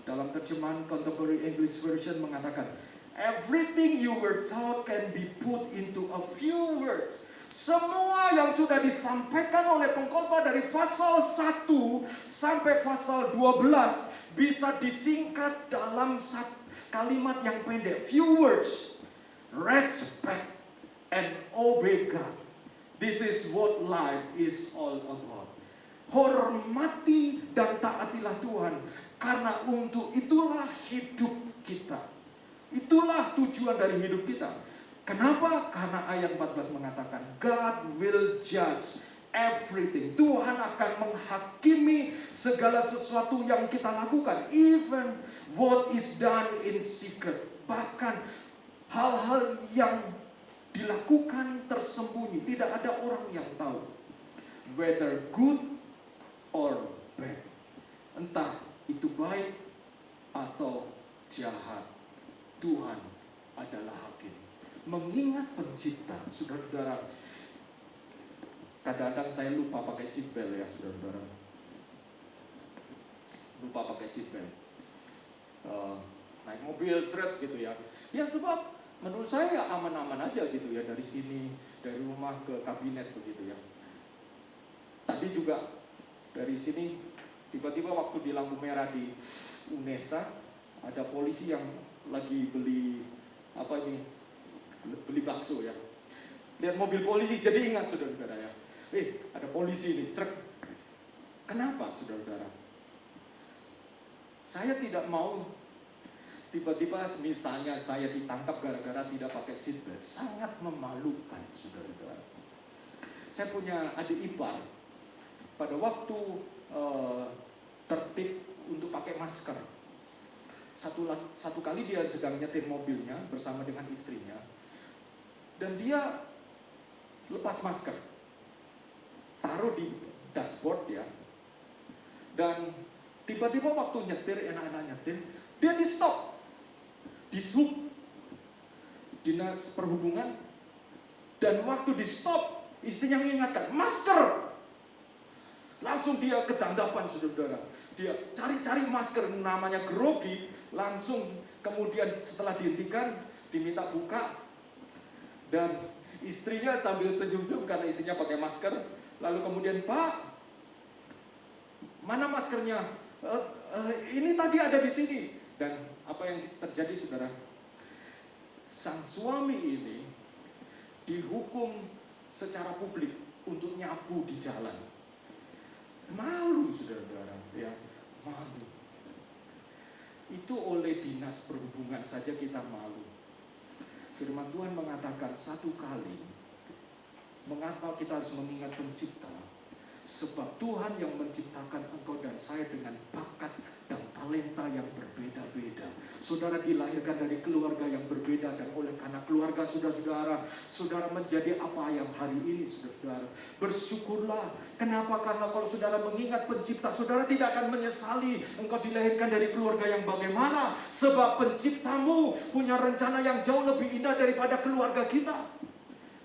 Dalam terjemahan Contemporary English Version mengatakan, everything you were taught can be put into a few words. Semua yang sudah disampaikan oleh pengkhotbah dari pasal 1 sampai pasal 12 bisa disingkat dalam kalimat yang pendek. Few words. Respect and obey God. This is what life is all about. Hormati dan taatilah Tuhan, karena untuk itulah hidup kita. Itulah tujuan dari hidup kita. Kenapa? Karena ayat 14 mengatakan God will judge everything. Tuhan akan menghakimi segala sesuatu yang kita lakukan, even what is done in secret. Bahkan hal-hal yang dilakukan tersembunyi, tidak ada orang yang tahu, whether good or bad. Entah itu baik atau jahat, Tuhan adalah hakim. Mengingat pencipta, saudara-saudara, kadang-kadang saya lupa pakai seatbelt ya, saudara-saudara. Lupa pakai seatbelt. Naik mobil, seret gitu ya. Ya sebab menurut saya aman-aman aja gitu ya, dari sini, dari rumah ke kabinet begitu ya. Tadi juga dari sini, tiba-tiba waktu di lampu merah di UNESA, ada polisi yang lagi beli bakso ya. Lihat mobil polisi jadi ingat saudara-saudara ya. Ada polisi nih, srek. Kenapa saudara-saudara? Saya tidak mau tiba-tiba misalnya saya ditangkap gara-gara tidak pakai seatbelt. Sangat memalukan saudara-saudara. Saya punya adik ipar, pada waktu tertib untuk pakai masker. Satu kali dia sedang nyetir mobilnya bersama dengan istrinya, dan dia lepas masker, taruh di dashboard ya, dan tiba-tiba waktu nyetir, enak-enak nyetir, dia di stop, di sub dinas perhubungan, dan waktu di stop istrinya mengingatkan masker. Langsung dia kedandapan saudara-saudara, dia cari-cari masker, namanya grogi. Langsung kemudian setelah dihentikan diminta buka, dan istrinya sambil senyum-senyum karena istrinya pakai masker. Lalu kemudian, Pak, mana maskernya? Ini tadi ada di sini. Dan apa yang terjadi saudara? Sang suami ini dihukum secara publik untuk nyapu di jalan. Malu saudara-saudara ya, malu. Itu oleh dinas perhubungan saja kita malu. Firman Tuhan mengatakan satu kali, mengapa kita harus mengingat pencipta? Sebab Tuhan yang menciptakan engkau dan saya dengan bakat dan talenta yang berbeda-beda. Saudara dilahirkan dari keluarga yang berbeda, dan oleh karena keluarga saudara-saudara, saudara menjadi apa yang hari ini saudara-saudara. Bersyukurlah. Kenapa? Karena kalau saudara mengingat pencipta, saudara tidak akan menyesali engkau dilahirkan dari keluarga yang bagaimana. Sebab penciptamu punya rencana yang jauh lebih indah daripada keluarga kita.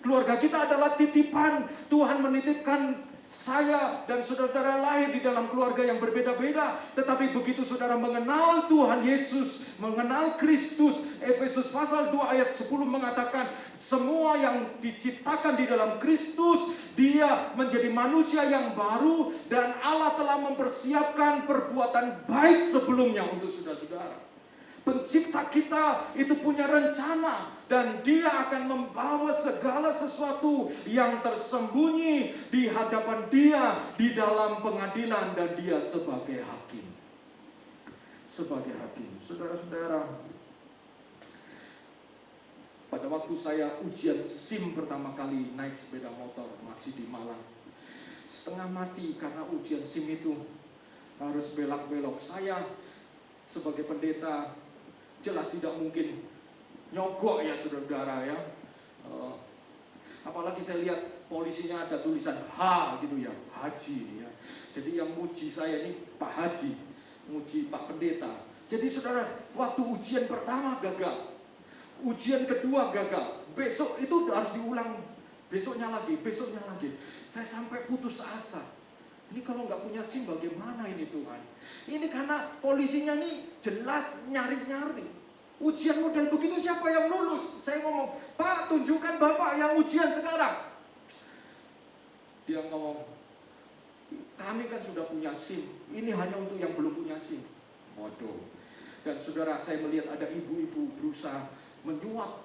Keluarga kita adalah titipan. Tuhan menitipkan saya dan saudara-saudara lahir di dalam keluarga yang berbeda-beda. Tetapi begitu saudara mengenal Tuhan Yesus, mengenal Kristus, Efesus pasal 2 ayat 10 mengatakan, semua yang diciptakan di dalam Kristus, dia menjadi manusia yang baru, dan Allah telah mempersiapkan perbuatan baik sebelumnya untuk saudara-saudara. Pencipta kita itu punya rencana, dan dia akan membawa segala sesuatu yang tersembunyi di hadapan dia di dalam pengadilan, dan dia sebagai hakim. Sebagai hakim. Saudara-saudara, pada waktu saya ujian SIM pertama kali naik sepeda motor masih di Malang, setengah mati karena ujian SIM itu harus belak-belok. Saya sebagai pendeta jelas tidak mungkin nyogok ya saudara-saudara ya. Apalagi saya lihat polisinya ada tulisan H gitu ya, Haji ini ya. Jadi yang muji saya ini Pak Haji, muji Pak Pendeta. Jadi saudara, waktu ujian pertama gagal, ujian kedua gagal, besok itu harus diulang, besoknya lagi. Saya sampai putus asa. Ini kalau nggak punya SIM bagaimana ini Tuhan? Ini karena polisinya nih jelas nyari-nyari. Ujian model begitu siapa yang lulus? Saya ngomong, Pak tunjukkan Bapak yang ujian sekarang. Dia ngomong, kami kan sudah punya SIM. Ini hanya untuk yang belum punya SIM. Waduh. Dan saudara, saya melihat ada ibu-ibu berusaha menyuap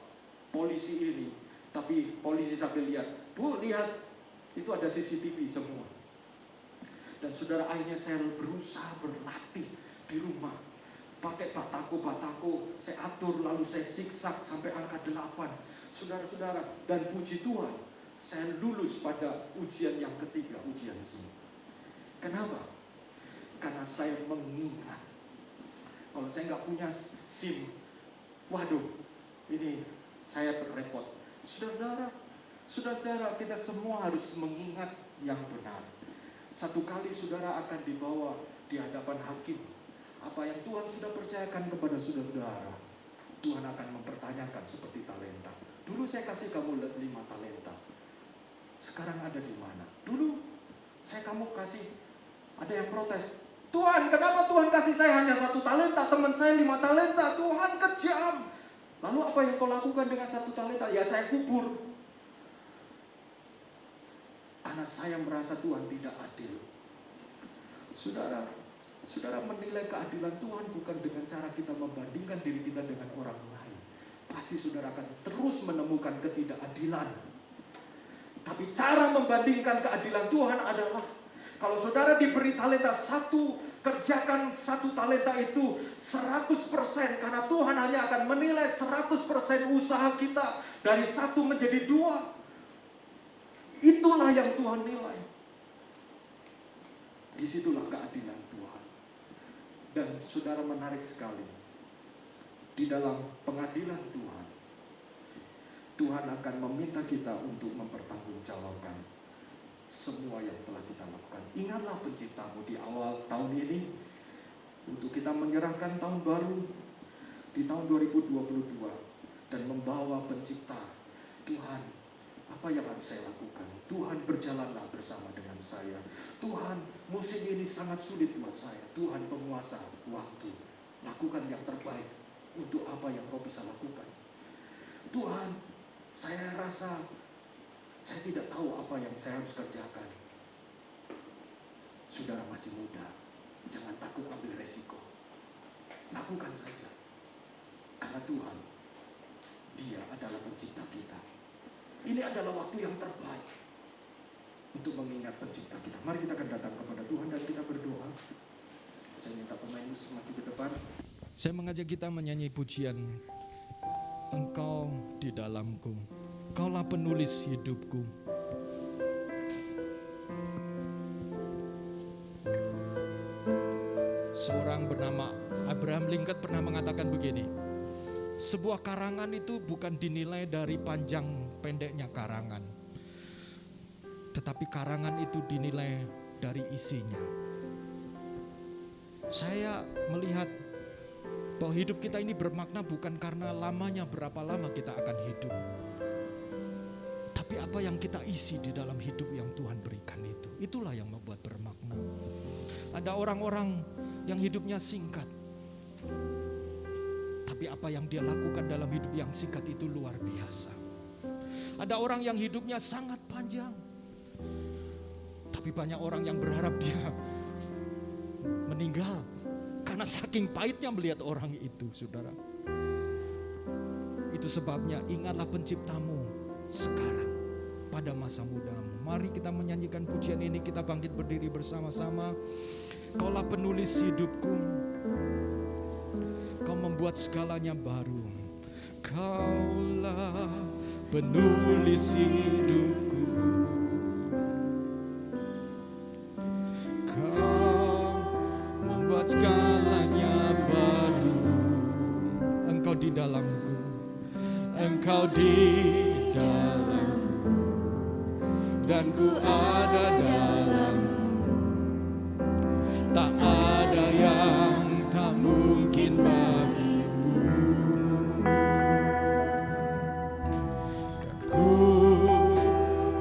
polisi ini. Tapi polisi sambil lihat, Bu lihat, itu ada CCTV semua. Dan saudara, akhirnya saya berusaha berlatih di rumah. Pakai batako, saya atur, lalu saya siksak sampai angka 8. Saudara-saudara, dan puji Tuhan, saya lulus pada ujian yang ketiga, ujian SIM. Kenapa? Karena saya mengingat. Kalau saya nggak punya SIM, waduh, ini saya repot. Saudara, kita semua harus mengingat yang benar. Satu kali saudara akan dibawa di hadapan hakim. Apa yang Tuhan sudah percayakan kepada saudara-saudara, Tuhan akan mempertanyakan seperti talenta. Dulu saya kasih kamu 5 talenta. Sekarang ada di mana? Dulu saya kamu kasih, ada yang protes. Tuhan, kenapa Tuhan kasih saya hanya 1 talenta, teman saya 5 talenta? Tuhan kejam. Lalu apa yang kau lakukan dengan 1 talenta? Ya saya kubur. Karena saya merasa Tuhan tidak adil. Saudara menilai keadilan Tuhan bukan dengan cara kita membandingkan diri kita dengan orang lain. Pasti saudara akan terus menemukan ketidakadilan. Tapi cara membandingkan keadilan Tuhan adalah, kalau saudara diberi talenta 1, kerjakan 1 talenta itu 100%. Karena Tuhan hanya akan menilai 100% usaha kita. Dari 1 menjadi 2. Itulah yang Tuhan nilai. Disitulah keadilan Tuhan. Dan saudara, menarik sekali. Di dalam pengadilan Tuhan, Tuhan akan meminta kita untuk mempertanggungjawabkan semua yang telah kita lakukan. Ingatlah penciptamu di awal tahun ini, untuk kita menyerahkan tahun baru di tahun 2022 dan membawa pencipta. Tuhan, apa yang harus saya lakukan? Tuhan, berjalanlah bersama dengan saya. Tuhan, musim ini sangat sulit buat saya. Tuhan, penguasa waktu, lakukan yang terbaik untuk apa yang kau bisa lakukan. Tuhan, saya rasa saya tidak tahu apa yang saya harus kerjakan. Saudara masih muda, jangan takut ambil resiko. Lakukan saja. Karena Tuhan, Dia adalah pencipta kita. Ini adalah waktu yang terbaik untuk mengingat pencipta kita. Mari kita akan datang kepada Tuhan dan kita berdoa. Saya minta pemain musik maju ke depan. Saya mengajak kita menyanyi pujian, Engkau di dalamku, Kaulah penulis hidupku. Seorang bernama Abraham Lincoln pernah mengatakan begini, sebuah karangan itu bukan dinilai dari panjang pendeknya karangan, tetapi karangan itu dinilai dari isinya. Saya melihat bahwa hidup kita ini bermakna bukan karena lamanya berapa lama kita akan hidup, tapi apa yang kita isi di dalam hidup yang Tuhan berikan itu. Itulah yang membuat bermakna. Ada orang-orang yang hidupnya singkat, tapi apa yang dia lakukan dalam hidup yang singkat itu luar biasa. Ada orang yang hidupnya sangat panjang, tapi banyak orang yang berharap dia meninggal karena saking pahitnya melihat orang itu, saudara. Itu sebabnya ingatlah penciptamu sekarang pada masa mudamu. Mari kita menyanyikan pujian ini, kita bangkit berdiri bersama-sama. Kaulah penulis hidupku, Kau membuat segalanya baru. Kaulah penulis hidupku, Kau membuat segalanya baru. Engkau di dalamku, Engkau di dalamku, dan ku ada dalammu. Tak ada yang tak mungkin bagimu. Ku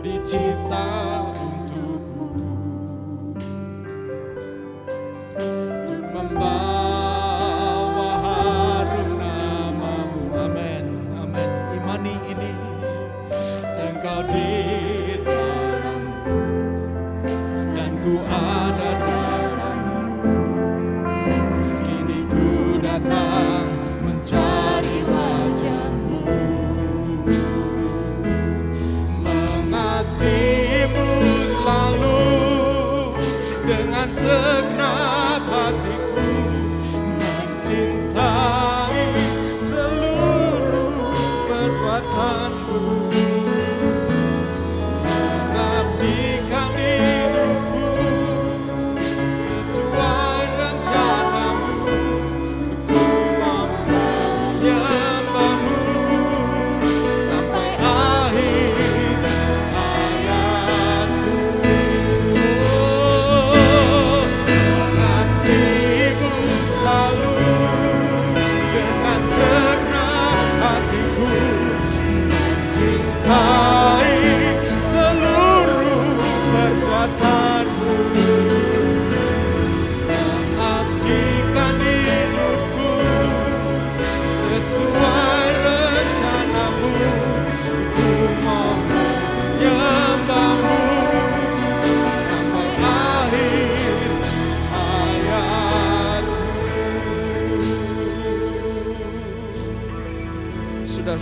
dicipta untukmu, untuk membawa harum namamu. Amin, amin. Imani ini. Engkau di dalamku, dan ku ada dalammu. Kini ku datang mencari wajahmu, mengasihimu selalu dengan segenap hatiku, mencintai seluruh perbuatanku, mengabdikan hidupku sesuai rencanamu. Ku mau menyembahmu sampai akhir hayatku.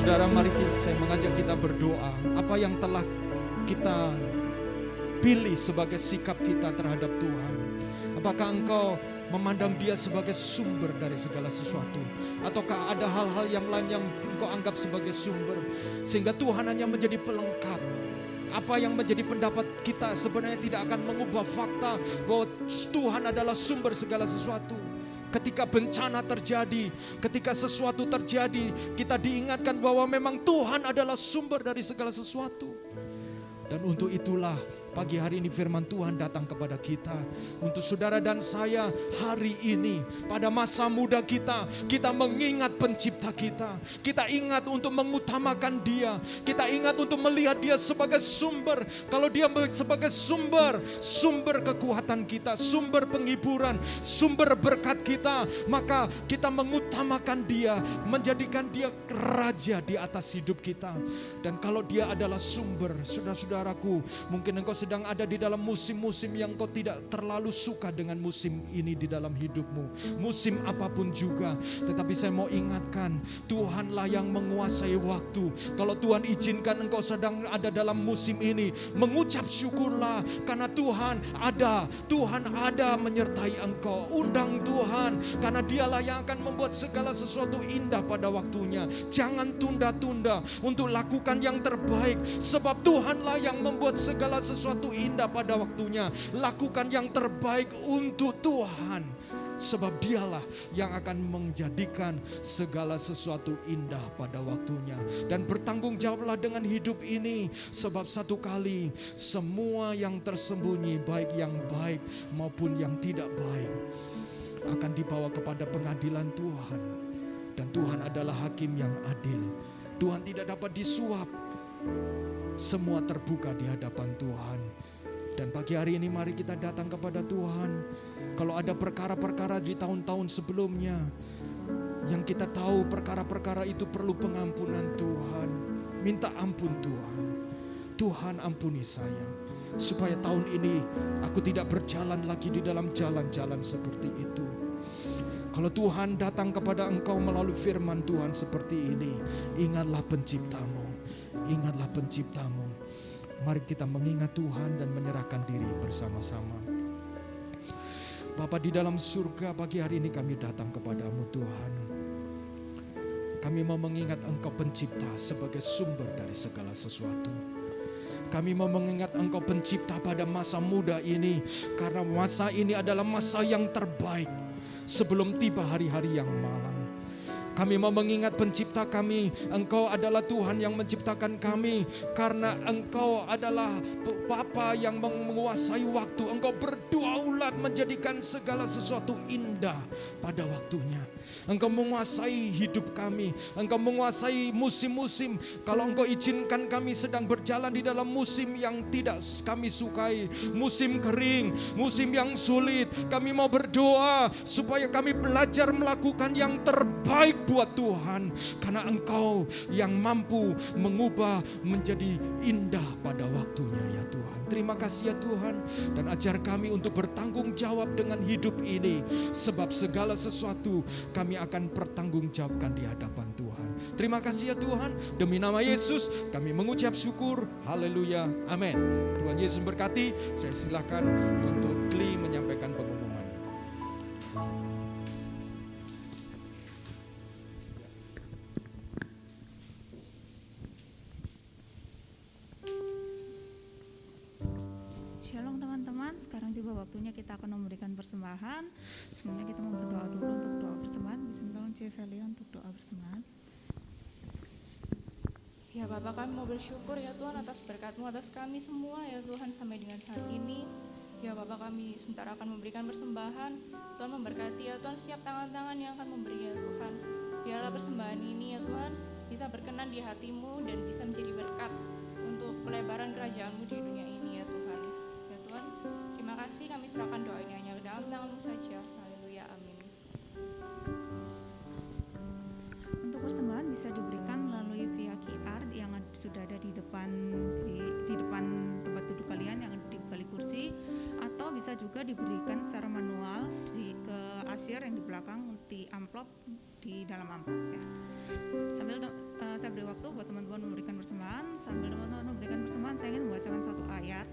Saudara, mari saya mengajak kita berdoa. Apa yang telah kita pilih sebagai sikap kita terhadap Tuhan? Apakah engkau memandang Dia sebagai sumber dari segala sesuatu? Ataukah ada hal-hal yang lain yang engkau anggap sebagai sumber, sehingga Tuhan hanya menjadi pelengkap? Apa yang menjadi pendapat kita sebenarnya tidak akan mengubah fakta bahwa Tuhan adalah sumber segala sesuatu. Ketika bencana terjadi, ketika sesuatu terjadi, kita diingatkan bahwa memang Tuhan adalah sumber dari segala sesuatu. Dan untuk itulah pagi hari ini firman Tuhan datang kepada kita. Untuk saudara dan saya hari ini, pada masa muda kita, kita mengingat pencipta kita. Kita ingat untuk mengutamakan Dia. Kita ingat untuk melihat Dia sebagai sumber. Kalau Dia sebagai sumber kekuatan kita, sumber penghiburan, sumber berkat kita, maka kita mengutamakan Dia, menjadikan Dia raja di atas hidup kita. Dan kalau Dia adalah sumber, saudara-saudaraku, mungkin engkau sedang ada di dalam musim-musim yang kau tidak terlalu suka dengan musim ini di dalam hidupmu. Musim apapun juga. Tetapi saya mau ingatkan, Tuhanlah yang menguasai waktu. Kalau Tuhan izinkan engkau sedang ada dalam musim ini, mengucap syukurlah karena Tuhan ada menyertai engkau. Undang Tuhan karena Dialah yang akan membuat segala sesuatu indah pada waktunya. Jangan tunda-tunda untuk lakukan yang terbaik, sebab Tuhanlah yang membuat segala sesuatu indah pada waktunya. Lakukan yang terbaik untuk Tuhan, sebab Dialah yang akan menjadikan segala sesuatu indah pada waktunya. Dan bertanggung jawablah dengan hidup ini, sebab satu kali semua yang tersembunyi, baik yang baik maupun yang tidak baik, akan dibawa kepada pengadilan Tuhan. Dan Tuhan adalah hakim yang adil. Tuhan tidak dapat disuap. Semua terbuka di hadapan Tuhan. Dan pagi hari ini mari kita datang kepada Tuhan. Kalau ada perkara-perkara di tahun-tahun sebelumnya yang kita tahu perkara-perkara itu perlu pengampunan Tuhan, minta ampun Tuhan. Tuhan, ampuni saya, supaya tahun ini aku tidak berjalan lagi di dalam jalan-jalan seperti itu. Kalau Tuhan datang kepada engkau melalui firman Tuhan seperti ini, ingatlah penciptamu. Ingatlah penciptamu. Mari kita mengingat Tuhan dan menyerahkan diri bersama-sama. Bapa di dalam surga, pagi hari ini kami datang kepadamu Tuhan. Kami mau mengingat Engkau pencipta sebagai sumber dari segala sesuatu. Kami mau mengingat Engkau pencipta pada masa muda ini, karena masa ini adalah masa yang terbaik sebelum tiba hari-hari yang malang. Kami mau mengingat pencipta kami. Engkau adalah Tuhan yang menciptakan kami, karena Engkau adalah Bapa yang menguasai waktu. Engkau berdaulat menjadikan segala sesuatu indah pada waktunya. Engkau menguasai hidup kami. Engkau menguasai musim-musim. Kalau Engkau izinkan kami sedang berjalan di dalam musim yang tidak kami sukai, musim kering, musim yang sulit, kami mau berdoa supaya kami belajar melakukan yang terbaik buat Tuhan, karena Engkau yang mampu mengubah menjadi indah pada waktunya ya Tuhan. Terima kasih ya Tuhan, dan ajar kami untuk bertanggung jawab dengan hidup ini, sebab segala sesuatu kami akan pertanggungjawabkan di hadapan Tuhan. Terima kasih ya Tuhan, demi nama Yesus kami mengucap syukur. Haleluya, amin. Tuhan Yesus berkati. Saya silakan untuk Gli menyampaikan pengumuman. Shalom teman-teman, sekarang tiba waktunya kita akan memberikan persembahan. Sebelumnya kita mau berdoa dulu untuk doa persembahan. Bisa tolong Cevelia untuk doa persembahan. Ya Bapak, kami mau bersyukur ya Tuhan atas berkat-Mu atas kami semua ya Tuhan sampai dengan saat ini. Ya Bapak, kami sebentar akan memberikan persembahan. Tuhan memberkati ya Tuhan setiap tangan-tangan yang akan memberi ya Tuhan. Biarlah persembahan ini ya Tuhan bisa berkenan di hati-Mu dan bisa menjadi berkat untuk pelebaran kerajaan-Mu di dunia ini ya Tuhan. Terima kasih, kami serahkan doa ini hanya ke dalam tangan-Mu saja. Haleluya, amin. Untuk persembahan bisa diberikan melalui via QR yang sudah ada di depan tempat duduk kalian yang ada di balik kursi, atau bisa juga diberikan secara manual ke kasir yang di belakang di amplop, di dalam amplop ya. Sambil saya beri waktu buat teman-teman memberikan persembahan. Sambil teman-teman memberikan persembahan, saya ingin membacakan satu ayat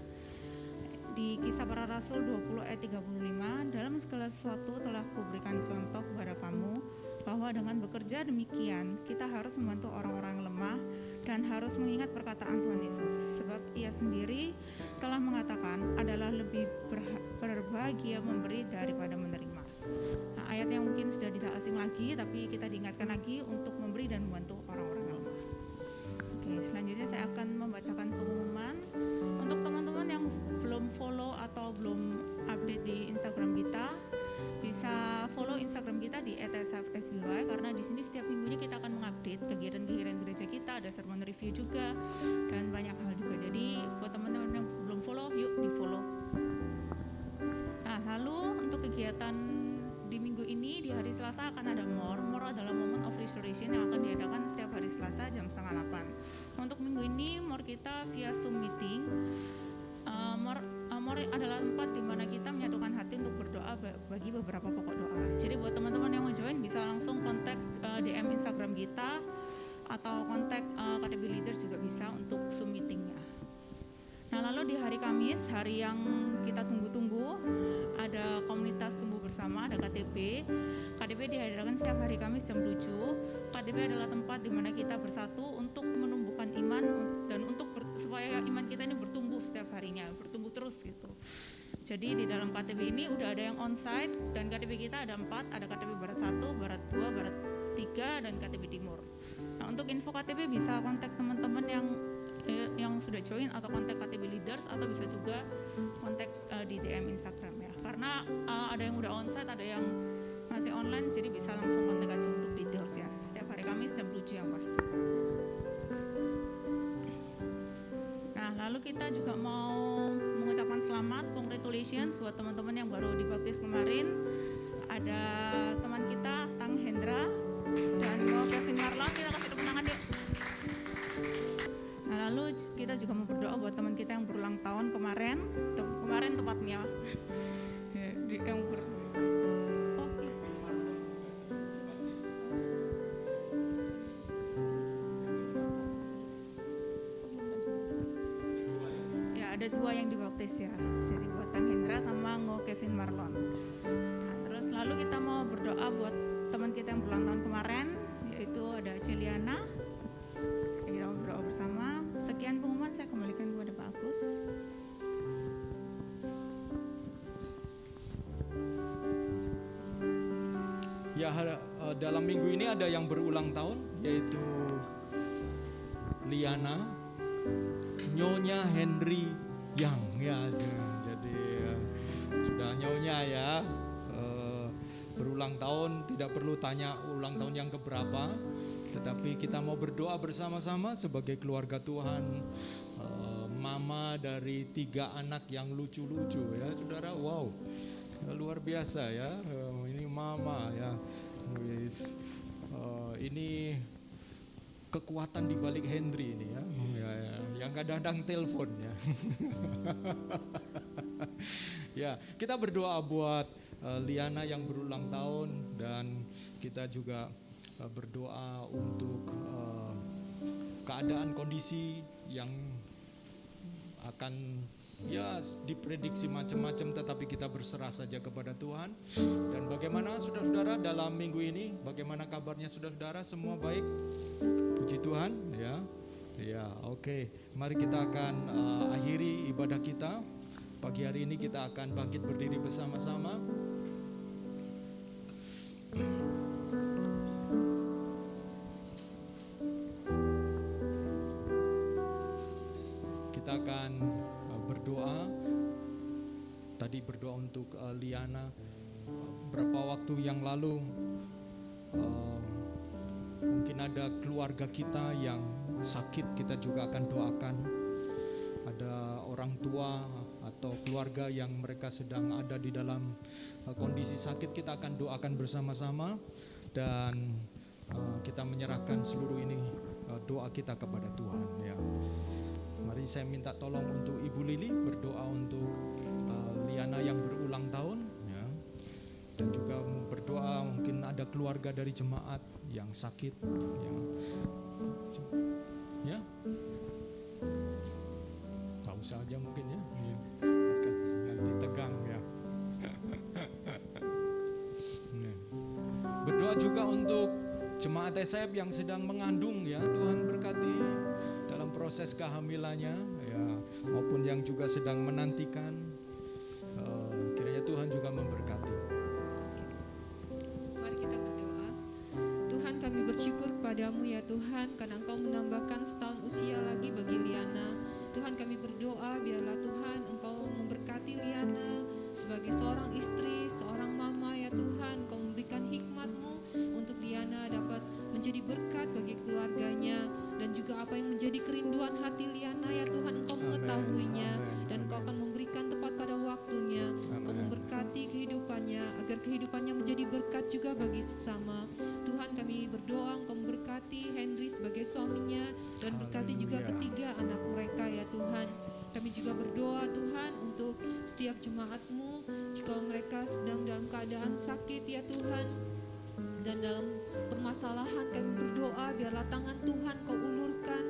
di Kisah Para Rasul 20 ayat 35. Dalam segala sesuatu telah kuberikan contoh kepada kamu, bahwa dengan bekerja demikian kita harus membantu orang-orang yang lemah dan harus mengingat perkataan Tuhan Yesus, sebab Ia sendiri telah mengatakan adalah lebih berbahagia memberi daripada menerima. Nah, ayat yang mungkin sudah tidak asing lagi, tapi kita diingatkan lagi untuk memberi dan membantu orang-orang yang lemah. Oke, selanjutnya saya akan membacakan pengumuman untuk teman-teman yang belum follow atau belum update di Instagram kita. Bisa follow Instagram kita di @sfsby, karena di sini setiap minggunya kita akan mengupdate kegiatan-kegiatan gereja kita, ada sermon review juga dan banyak hal juga. Jadi buat teman-teman yang belum follow, yuk di follow. Nah, lalu untuk kegiatan di minggu ini di hari Selasa akan ada more. More adalah moment of restoration yang akan diadakan setiap hari Selasa jam 7:30. Untuk minggu ini more kita via Zoom meeting. More adalah tempat di mana kita menyatukan hati untuk berdoa bagi beberapa pokok doa. Jadi buat teman-teman yang mau join bisa langsung kontak DM Instagram kita atau kontak KTB Leaders juga bisa untuk Zoom meetingnya. Nah, lalu di hari Kamis, hari yang kita tunggu-tunggu, ada komunitas tumbuh bersama, ada KTB. KTB dihadirkan setiap hari Kamis jam 7. KTB adalah tempat di mana kita bersatu untuk menumbuhkan iman dan untuk supaya iman kita ini bertumbuh setiap harinya, bertumbuh terus gitu. Jadi di dalam KTB ini udah ada yang onsite, dan KTB kita ada 4, ada KTB Barat 1, Barat 2, Barat 3, dan KTB Timur. Nah, untuk info KTB bisa kontak teman-teman yang sudah join atau kontak KTB Leaders, atau bisa juga kontak di DM Instagram ya. Karena ada yang udah onsite, ada yang masih online, jadi bisa langsung kontak aja untuk details ya. Setiap hari Kamis jam 7 yang pasti. Nah, lalu kita juga mau mengucapkan selamat, congratulations buat teman-teman yang baru dibaptis kemarin. Ada teman kita, Tang Hendra dan Kevin Marlon, kita kasih tepuk tangan yuk. Nah, lalu kita juga mau berdoa buat teman kita yang berulang tahun kemarin tepatnya. Ada 2 yang dibaptis ya. Jadi buat Tang Hendra sama Ngo Kevin Marlon. Nah, terus lalu kita mau berdoa buat teman kita yang berulang tahun kemarin, yaitu ada Celiana. Kita mau berdoa bersama. Sekian pengumuman, saya kembalikan kepada Pak Agus. Ya, dalam minggu ini ada yang berulang tahun, yaitu Liana, Nyonya Henry Yang ya. Jadi sudah nyonya ya, berulang tahun, tidak perlu tanya ulang tahun yang keberapa, tetapi kita mau berdoa bersama-sama sebagai keluarga Tuhan. Mama dari 3 anak yang lucu-lucu ya saudara, wow, luar biasa ya. Ini mama ya, ini kekuatan di balik Henry ini ya, yang kadang-kadang telepon ya. Ya, kita berdoa buat Liana yang berulang tahun, dan kita juga berdoa untuk keadaan kondisi yang akan ya diprediksi macam-macam, tetapi kita berserah saja kepada Tuhan. Dan bagaimana saudara-saudara dalam minggu ini, bagaimana kabarnya saudara-saudara? Semua baik? Puji Tuhan ya. Ya, oke. Mari kita akan akhiri ibadah kita. Pagi hari ini kita akan bangkit berdiri bersama-sama. Kita akan berdoa. Tadi berdoa untuk Liana. Beberapa waktu yang lalu mungkin ada keluarga kita yang sakit, kita juga akan doakan. Ada orang tua atau keluarga yang mereka sedang ada di dalam kondisi sakit, kita akan doakan bersama-sama. Dan kita menyerahkan seluruh ini doa kita kepada Tuhan ya. Mari saya minta tolong untuk Ibu Lili berdoa untuk Liana yang berulang tahun ya, dan juga keluarga dari jemaat yang sakit, yang ya tak usah aja mungkin ya, nanti tegang ya. Berdoa juga untuk jemaat SF yang sedang mengandung ya, Tuhan berkati dalam proses kehamilannya ya, maupun yang juga sedang menantikan, kiranya Tuhan juga memberkati. Mari kita berdoa. Tuhan, kami bersyukur kepadamu ya Tuhan, karena Engkau menambahkan setahun usia lagi bagi Liana. Tuhan, kami berdoa biarlah Tuhan Engkau memberkati Liana sebagai seorang istri, seorang mama ya Tuhan. Engkau memberikan hikmat-Mu untuk Liana dapat menjadi berkat bagi keluarganya, dan juga apa yang menjadi kerinduan hati Liana ya Tuhan, Engkau mengetahuinya, dan Engkau akan memberikan tepat pada waktunya. Engkau memberkati kehidupannya agar kehidupannya menjadi berkat juga bagi sesama. Tuhan, kami berdoa Engkau memberkati Henry sebagai suaminya, dan berkati juga ketiga anak mereka ya Tuhan. Kami juga berdoa Tuhan untuk setiap jemaat-Mu, jika mereka sedang dalam keadaan sakit ya Tuhan, dan dalam permasalahan, kami berdoa biarlah tangan Tuhan Kau ulurkan,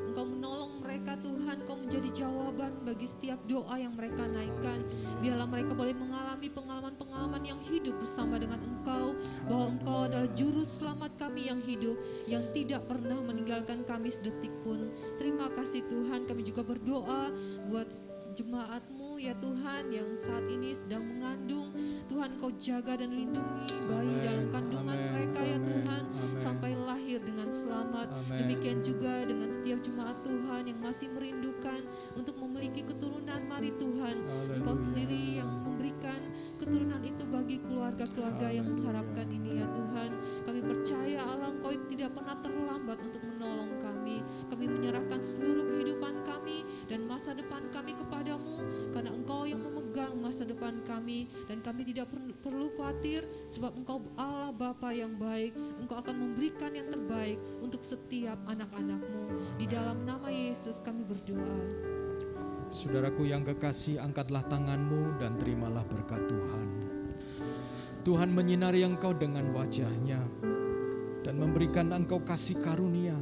Engkau menolong mereka Tuhan, Kau menjadi jawaban bagi setiap doa yang mereka naikkan. Biarlah mereka boleh mengalami pengalaman-pengalaman yang hidup bersama dengan Engkau, bahwa Engkau adalah juru selamat kami yang hidup, yang tidak pernah meninggalkan kami sedetik pun. Terima kasih Tuhan. Kami juga berdoa buat jemaat-Mu ya Tuhan yang saat ini sedang mengandung. Tuhan, Kau jaga dan lindungi bayi dalam kandungan mereka ya Tuhan, sampai lahir dengan selamat. Demikian juga dengan setiap jemaat Tuhan yang masih merindukan untuk memiliki keturunan. Mari Tuhan, Engkau sendiri yang memberikan keturunan itu bagi keluarga-keluarga yang mengharapkan ini ya Tuhan. Kami percaya Allah, Engkau tidak pernah terlambat untuk menolong kami. Kami menyerahkan seluruh kehidupan kami dan masa depan kami kepadamu, karena Engkau yang memegang masa depan kami, dan kami tidak perlu khawatir, sebab Engkau Allah Bapa yang baik. Engkau akan memberikan yang terbaik untuk setiap anak-anak-Mu. Di dalam nama Yesus kami berdoa. Saudaraku yang kekasih, angkatlah tanganmu dan terimalah berkat Tuhan. Tuhan menyinari engkau dengan wajah-Nya dan memberikan engkau kasih karunia,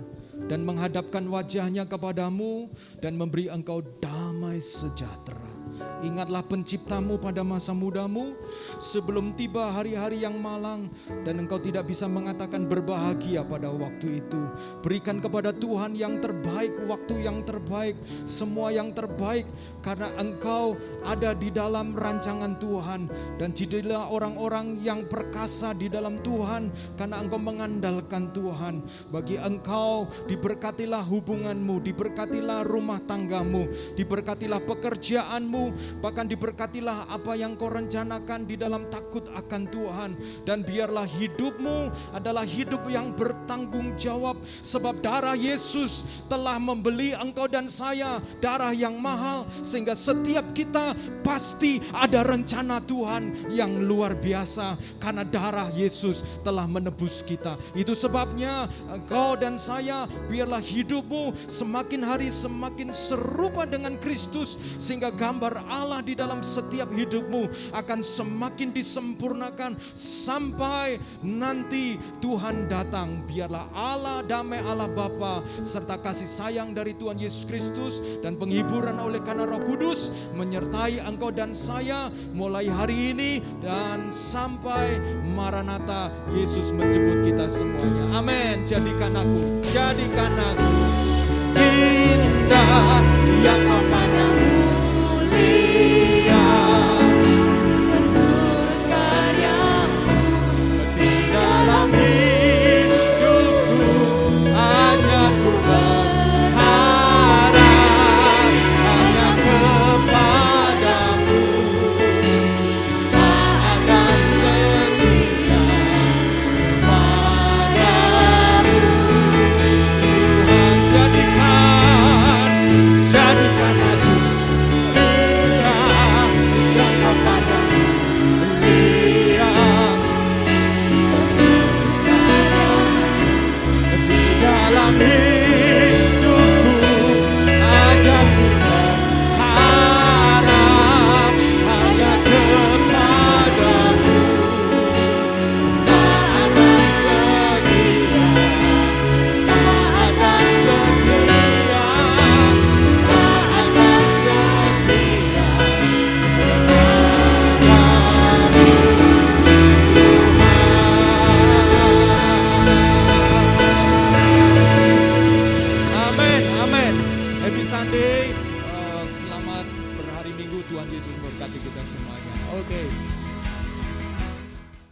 dan menghadapkan wajah-Nya kepadamu dan memberi engkau damai sejahtera. Ingatlah penciptamu pada masa mudamu sebelum tiba hari-hari yang malang, dan engkau tidak bisa mengatakan berbahagia pada waktu itu. Berikan kepada Tuhan yang terbaik, waktu yang terbaik, semua yang terbaik, karena engkau ada di dalam rancangan Tuhan. Dan jadilah orang-orang yang perkasa di dalam Tuhan, karena engkau mengandalkan Tuhan. Bagi engkau diberkatilah hubunganmu, diberkatilah rumah tanggamu, diberkatilah pekerjaanmu, bahkan diberkatilah apa yang kau rencanakan di dalam takut akan Tuhan. Dan biarlah hidupmu adalah hidup yang bertanggung jawab, sebab darah Yesus telah membeli engkau dan saya, darah yang mahal, sehingga setiap kita pasti ada rencana Tuhan yang luar biasa, karena darah Yesus telah menebus kita. Itu sebabnya engkau dan saya, biarlah hidupmu semakin hari semakin serupa dengan Kristus, sehingga gambar Allah di dalam setiap hidupmu akan semakin disempurnakan sampai nanti Tuhan datang. Biarlah Allah damai, Allah Bapa, serta kasih sayang dari Tuhan Yesus Kristus dan penghiburan oleh karena Roh Kudus menyertai engkau dan saya mulai hari ini dan sampai Maranatha, Yesus menjemput kita semuanya. Amin. Jadikan aku indah yang apa